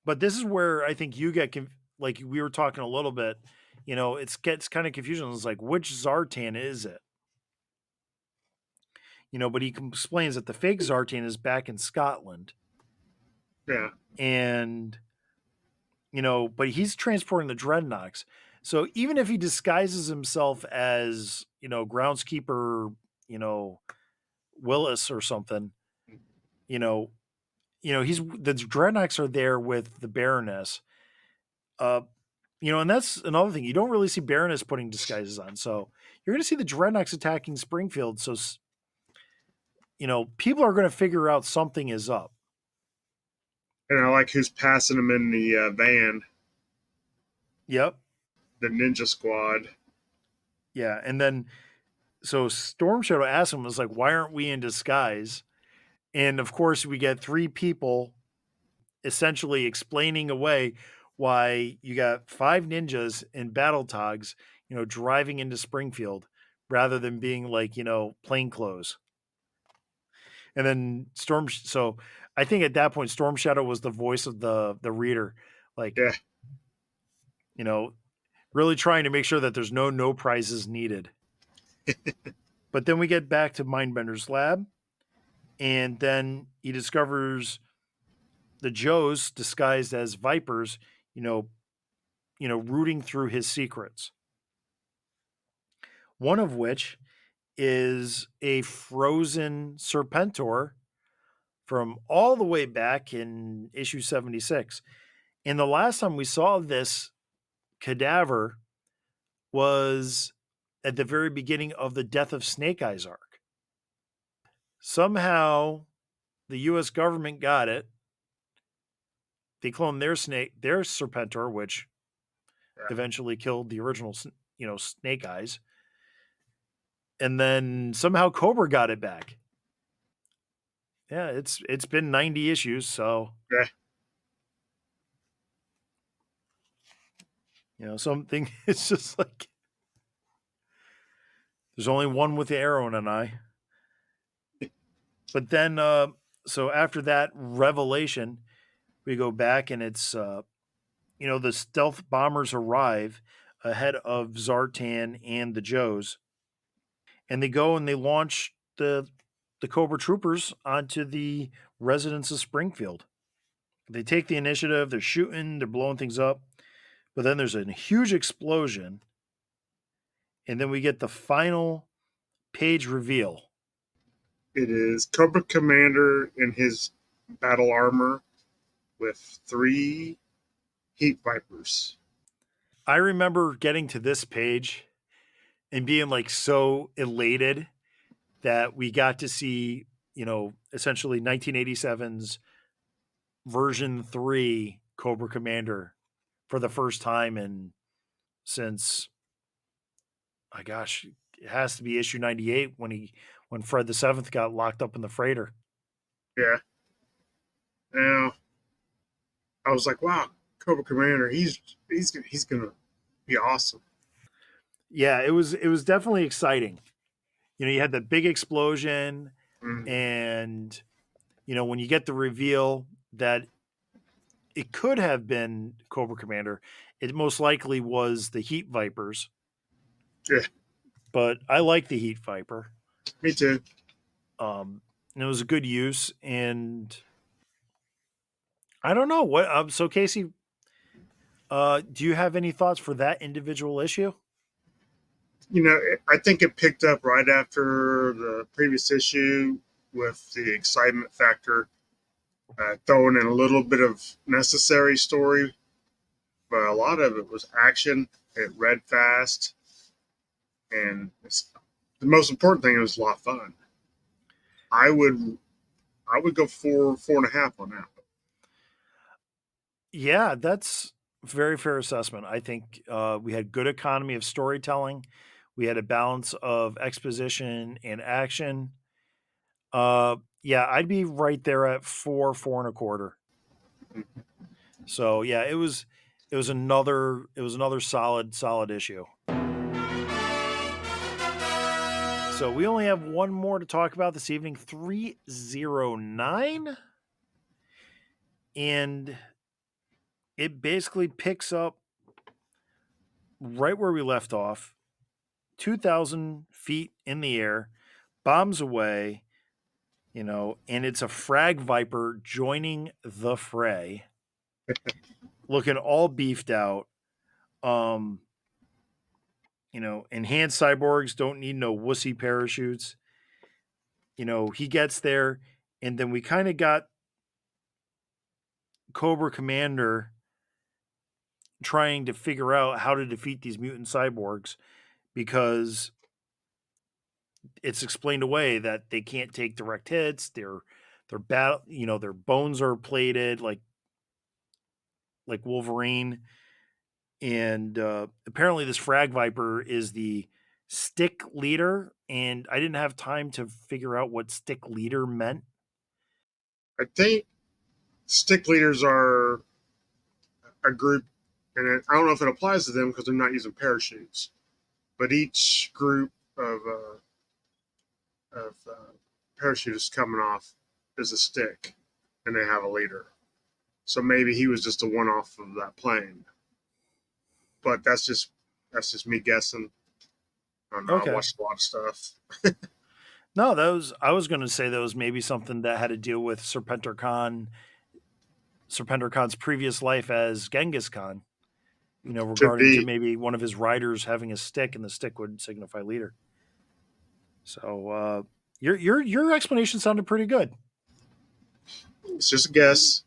But this is where I think you get like we were talking a little bit. It gets kind of confusion. It's like, which Zartan is it? But he explains that the fake Zartan is back in Scotland. Yeah. And but he's transporting the Dreadnoks. So even if he disguises himself as, groundskeeper, Willis or something, he's the Dreadnoks are there with the Baroness. And that's another thing. You don't really see Baroness putting disguises on. So you're going to see the Dreadnoks attacking Springfield. So, people are going to figure out something is up. And I like who's passing them in the van. Yep. The Ninja Squad. Yeah. And then, so Storm Shadow asks him, was like, why aren't we in disguise? And of course, we get three people essentially explaining away why you got 5 ninjas in battle togs, driving into Springfield rather than being like, plain clothes. And then so I think at that point Storm Shadow was the voice of the reader, like, Yeah. you know, really trying to make sure that there's no prizes needed. But then we get back to Mindbender's lab, and then he discovers the Joes disguised as Vipers, you know, rooting through his secrets. One of which is a frozen Serpentor from all the way back in issue 76. And the last time we saw this cadaver was at the very beginning of the Death of Snake Eyes arc. Somehow the US government got it. They cloned their Serpentor, which eventually killed the original, Snake Eyes. And then somehow Cobra got it back. Yeah, it's been 90 issues, so Yeah. Something it's just like there's only one with the arrow in an eye. But then so after that revelation, we go back and it's the stealth bombers arrive ahead of Zartan and the Joes. And they go and they launch the Cobra Troopers onto the residents of Springfield. They take the initiative, they're shooting, they're blowing things up. But then there's a huge explosion. And then we get the final page reveal. It is Cobra Commander in his battle armor with 3 Heat Vipers. I remember getting to this page and being like so elated that we got to see, essentially 1987's version 3 Cobra Commander for the first time since, my gosh, it has to be issue 98 when Fred the Seventh got locked up in the freighter. Yeah. Now, I was like, wow, Cobra Commander, he's gonna be awesome. Yeah, it was definitely exciting. You had the big explosion, and when you get the reveal that it could have been Cobra Commander, it most likely was the Heat Vipers. Yeah. But I like the Heat Viper. Me too. And it was a good use, and I don't know what. So Casey, do you have any thoughts for that individual issue? I think it picked up right after the previous issue with the excitement factor, throwing in a little bit of necessary story, but a lot of it was action. It read fast, and the most important thing, it was a lot of fun. I would go 4.5 on that. Yeah, that's a very fair assessment. I think we had good economy of storytelling. We had a balance of exposition and action. Yeah, I'd be right there at 4.25. So yeah, it was another solid issue. So we only have one more to talk about this evening, 309. And it basically picks up right where we left off, 2,000 feet in the air, bombs away, and it's a frag viper joining the fray, looking all beefed out. Enhanced cyborgs don't need no wussy parachutes. He gets there, and then we kind of got Cobra Commander trying to figure out how to defeat these mutant cyborgs because it's explained away that they can't take direct hits. Their battle, their bones are plated like Wolverine, and apparently this Frag Viper is the stick leader, and I didn't have time to figure out what stick leader meant. I think stick leaders are a group, and I don't know if it applies to them because they're not using parachutes, but each group of parachute is coming off is a stick, and they have a leader. So maybe he was just a one-off of that plane. But that's just me guessing. I don't know. I Okay. watched a lot of stuff. No, I was going to say that was maybe something that had to deal with Serpentor Khan's previous life as Genghis Khan, Could regarding to be. maybe one of his riders having a stick and the stick would signify leader. So your explanation sounded pretty good. It's just a guess.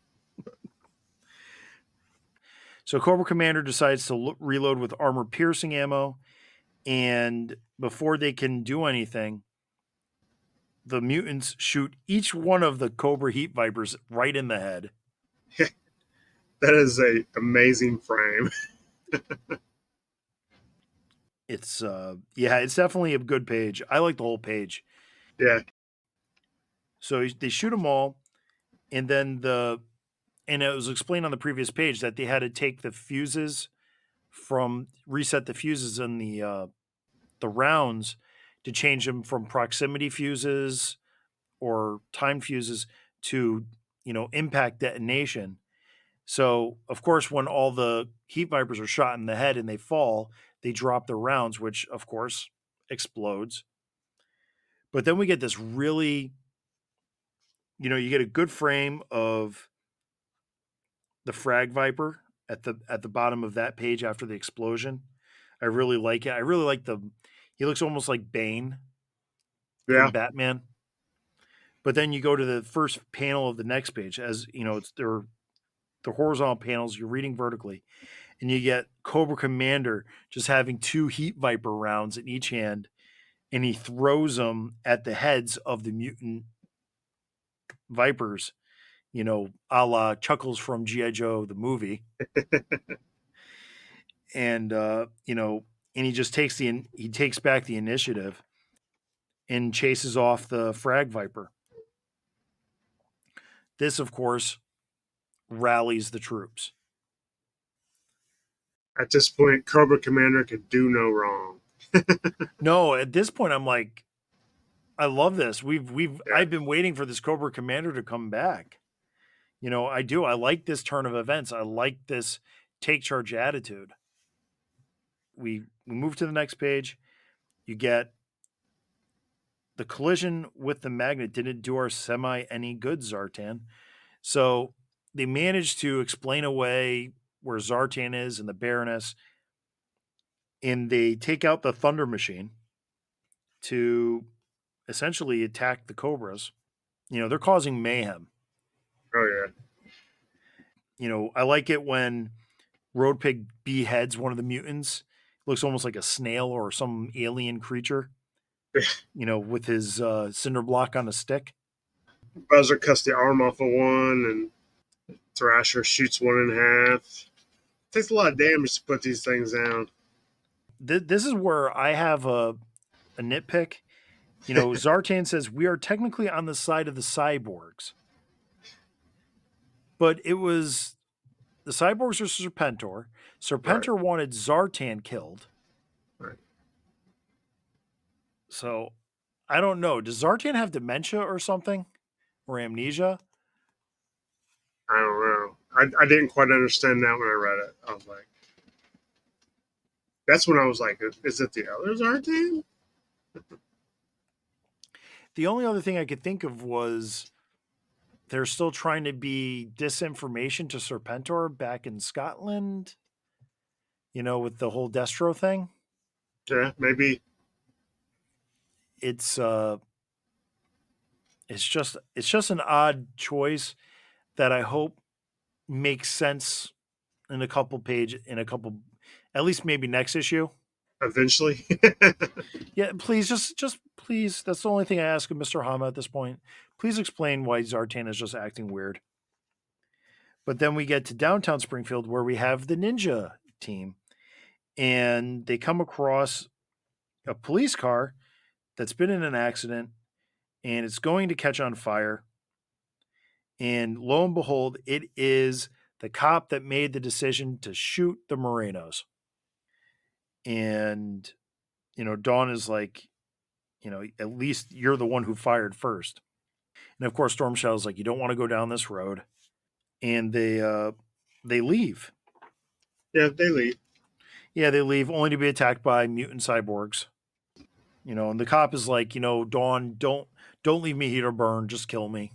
So Cobra Commander decides to reload with armor piercing ammo, and before they can do anything, the mutants shoot each one of the Cobra Heat Vipers right in the head. That is a amazing frame. It's it's definitely a good page. I like the whole page. Yeah. So they shoot them all, and then and it was explained on the previous page that they had to take the fuses reset the fuses in the rounds to change them from proximity fuses or time fuses to impact detonation. So of course, when all the heat vipers are shot in the head and they fall, they drop the rounds, which of course explodes. But then we get this really, you get a good frame of the frag viper at the bottom of that page after the explosion. I really like it. I really like he looks almost like Bane Yeah. from Batman. But then you go to the first panel of the next page, as it's the horizontal panels. You're reading vertically, and you get Cobra Commander just having two Heat Viper rounds in each hand, and he throws them at the heads of the mutant Vipers. A la Chuckles from GI Joe the movie, and and he just he takes back the initiative and chases off the Frag Viper. This, of course, rallies the troops. At this point, Cobra Commander could do no wrong. No, at this point, I'm like, I love this. Yeah. I've been waiting for this Cobra Commander to come back. I do. I like this turn of events. I like this take charge attitude. We move to the next page. You get the collision with the magnet didn't do our semi any good, Zartan. So they managed to explain away where Zartan is and the Baroness, and they take out the Thunder Machine to essentially attack the Cobras. They're causing mayhem. Oh yeah. I like it when Road Pig beheads one of the mutants. Looks almost like a snail or some alien creature. With his cinder block on a stick. Buzzer cuts the arm off of one, and Thrasher shoots one in half. It takes a lot of damage to put these things down. This is where I have a nitpick. Zartan says we are technically on the side of the cyborgs, but it was the cyborgs are Serpentor. Right. Serpentor wanted Zartan killed. Right. So I don't know. Does Zartan have dementia or something? Or amnesia? I don't know. I didn't quite understand that when I read it. I was like, that's when I was like, is it the others, Zartan? The only other thing I could think of was they're still trying to be disinformation to Serpentor back in Scotland, with the whole Destro thing. Yeah, maybe. It's it's just an odd choice that I hope makes sense in a couple at least maybe next issue. Eventually. Yeah, please just please, that's the only thing I ask of Mr. Hama at this point. Please explain why Zartan is just acting weird. But then we get to downtown Springfield where we have the ninja team, and they come across a police car that's been in an accident and it's going to catch on fire. And lo and behold, it is the cop that made the decision to shoot the Morenos. And, Dawn is like, At least you're the one who fired first. And of course, Storm Shadow's like, you don't want to go down this road, and they leave. Yeah, they leave. Yeah, they leave only to be attacked by mutant cyborgs. And the cop is like, Dawn, don't leave me here to burn, just kill me.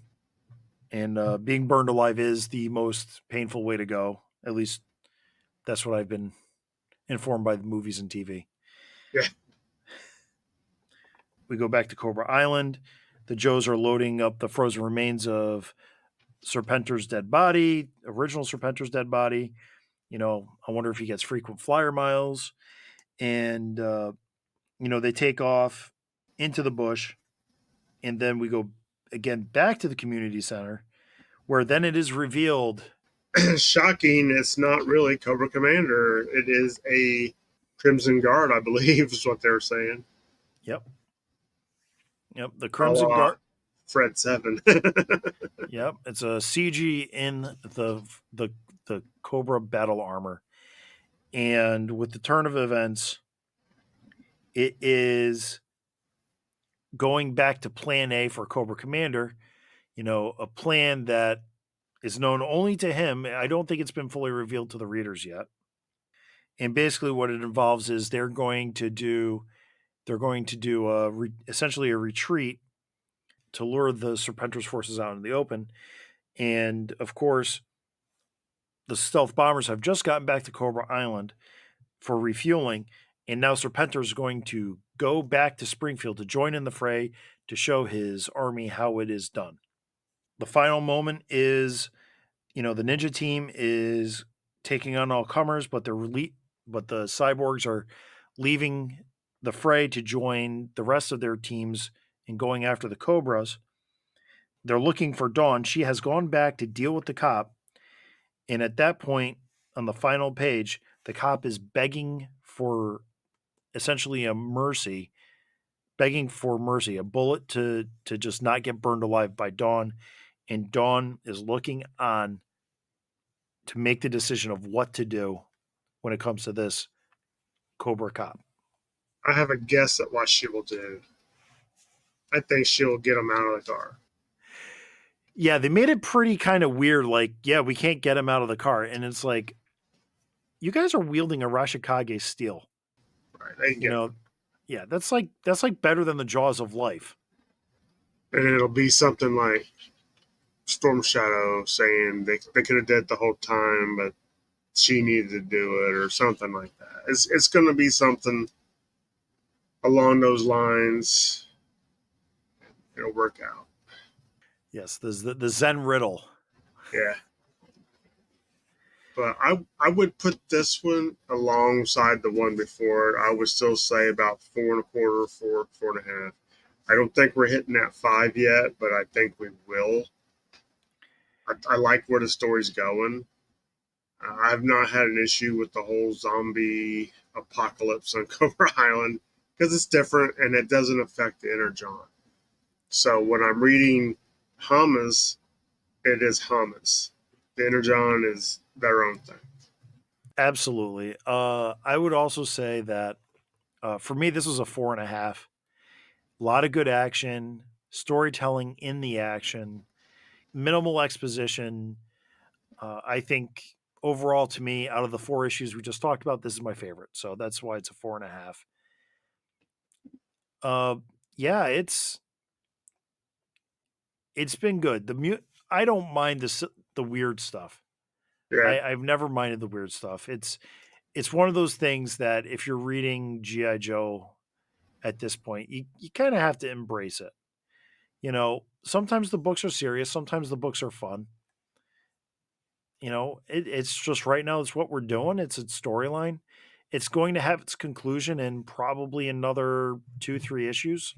And being burned alive is the most painful way to go. At least that's what I've been informed by the movies and TV. Yeah. We go back to Cobra Island. The Joes are loading up the frozen remains of Serpentor's dead body, original Serpentor's dead body. I wonder if he gets frequent flyer miles. And, they take off into the bush. And then we go again back to the community center, where then it is revealed. Shocking, it's not really Cobra Commander. It is a Crimson Guard, I believe, is what they're saying. Yep. Yep. The A Crimson la Guard. Fred 7. Yep. It's a CG in the Cobra battle armor. And with the turn of events, it is going back to plan A for Cobra Commander, a plan that is known only to him. I don't think it's been fully revealed to the readers yet. And basically what it involves is they're going to do essentially a retreat to lure the Serpentor's forces out in the open. And of course, the stealth bombers have just gotten back to Cobra Island for refueling, and now Serpentor is going to go back to Springfield to join in the fray to show his army how it is done. The final moment is, the ninja team is taking on all comers, but the cyborgs are leaving the fray to join the rest of their teams and going after the Cobras. They're looking for Dawn. She has gone back to deal with the cop. And at that point, on the final page, the cop is begging for essentially begging for mercy, a bullet to just not get burned alive by Dawn. And Dawn is looking on to make the decision of what to do when it comes to this Cobra cop. I have a guess at what she will do. I think she'll get him out of the car. Yeah, they made it pretty kind of weird. Like, yeah, we can't get him out of the car. And it's like, you guys are wielding a Rashikage steel. Right. Yeah, that's like better than the jaws of life. And it'll be something like Storm Shadow saying they could have did it the whole time, but she needed to do it, or something like that. It's going to be something along those lines. It'll work out. Yes, there's the Zen riddle. Yeah. But I would put this one alongside the one before. I would still say about 4.25, 4.5. I don't think we're hitting that 5 yet, but I think we will. I like where the story's going. I've not had an issue with the whole zombie apocalypse on Cobra Island because it's different and it doesn't affect the inner John. So when I'm reading Hama's, it is Hama's. The inner John is their own thing. Absolutely. I would also say that for me, this was a 4.5. A lot of good action, storytelling in the action, minimal exposition. I think overall, to me, out of the 4 issues we just talked about, this is my favorite. So that's why it's a 4.5. Yeah, it's been good. I don't mind the weird stuff. Yeah. I've never minded the weird stuff. It's one of those things that if you're reading G.I. Joe at this point, you kind of have to embrace it. Sometimes the books are serious, sometimes the books are fun. It's just right now, it's what we're doing. It's its storyline. It's going to have its conclusion in probably another 2-3 issues.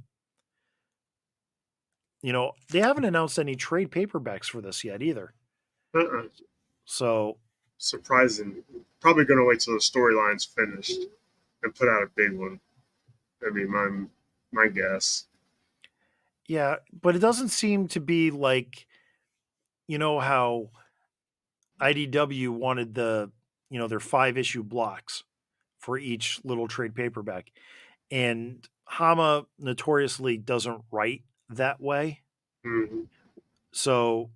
They haven't announced any trade paperbacks for this yet either. Uh-uh. So surprising. Probably going to wait till the storyline's finished and put out a big one. That'd be my guess. Yeah, but it doesn't seem to be like, how IDW wanted their 5-issue blocks for each little trade paperback. And Hama notoriously doesn't write that way. Mm-hmm. So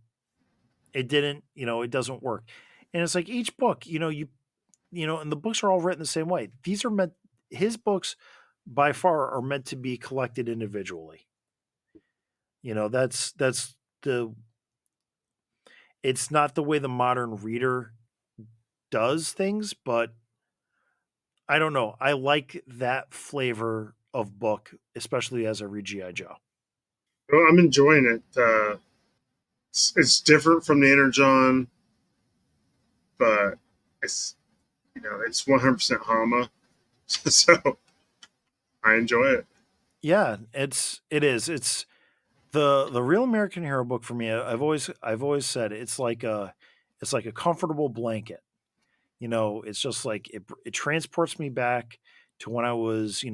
it didn't, it doesn't work. And it's like each book, and the books are all written the same way. These are meant, his books by far are meant to be collected individually. That's the, it's not the way the modern reader does things, but I don't know. I like that flavor of book, especially as I read G.I. Joe. Well, I'm enjoying it. It's different from the Energon, but it's it's 100% Hama, so I enjoy it. Yeah, it is. It's the real American hero book for me. I've always said it's like a comfortable blanket. It's just like it transports me back to when I was,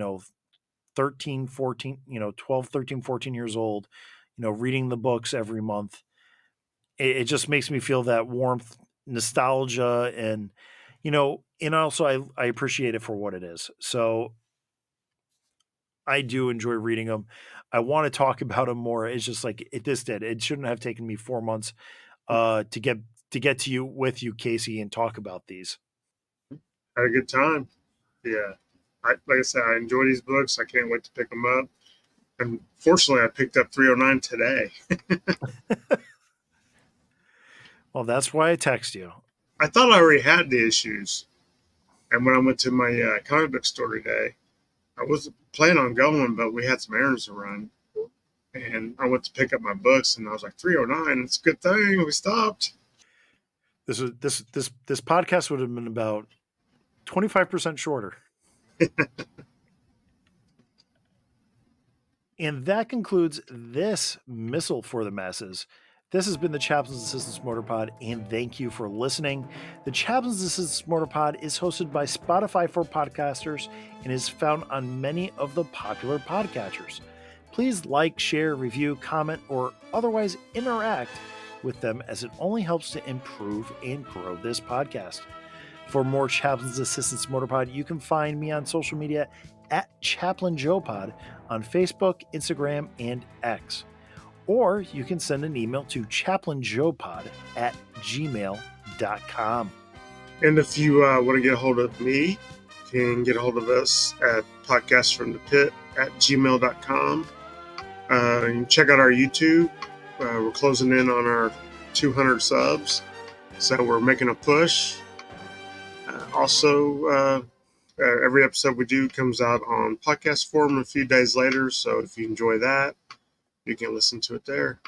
13, 14, 12, 13, 14 years old, reading the books every month. It just makes me feel that warmth, nostalgia, and also I appreciate it for what it is. So I do enjoy reading them. I want to talk about them more. It's just like this did. It shouldn't have taken me 4 months to get to you with you, Casey, and talk about these. Had a good time. Yeah, like I said, I enjoy these books. I can't wait to pick them up. And fortunately, I picked up 309 today. Well, that's why I text you. I thought I already had the issues, and when I went to my comic book store today, I wasn't planning on going, but we had some errands to run, and I went to pick up my books, and I was like 309. It's a good thing we stopped. This podcast would have been about 25% shorter. And that concludes this Missal for the Masses. This has been the Chaplain's Assistance Motor Pod, and thank you for listening. The Chaplain's Assistance Motor Pod is hosted by Spotify for podcasters and is found on many of the popular podcatchers. Please like, share, review, comment, or otherwise interact with them, as it only helps to improve and grow this podcast. For more Chaplain's Assistance Motor Pod, you can find me on social media at Chaplain Joe Pod on Facebook, Instagram, and X. Or you can send an email to chaplainjoepod@gmail.com. And if you want to get a hold of me, you can get a hold of us at podcastfromthepit@gmail.com. You can check out our YouTube. We're closing in on our 200 subs, so we're making a push. Also, every episode we do comes out on podcast form a few days later, so if you enjoy that, you can listen to it there.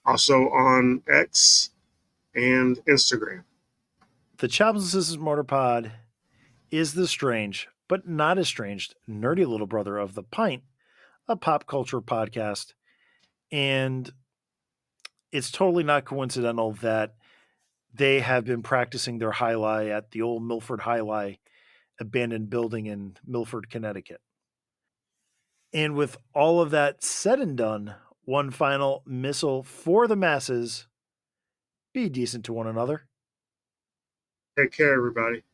Also on X and Instagram. The Chaplain's Assistance Motor Pod is the strange, but not estranged, nerdy little brother of The Pint, a pop culture podcast. And it's totally not coincidental that they have been practicing their highlight at the old Milford Highlight abandoned building in Milford, Connecticut. And with all of that said and done, one final missile for the masses: be decent to one another. Take care, everybody.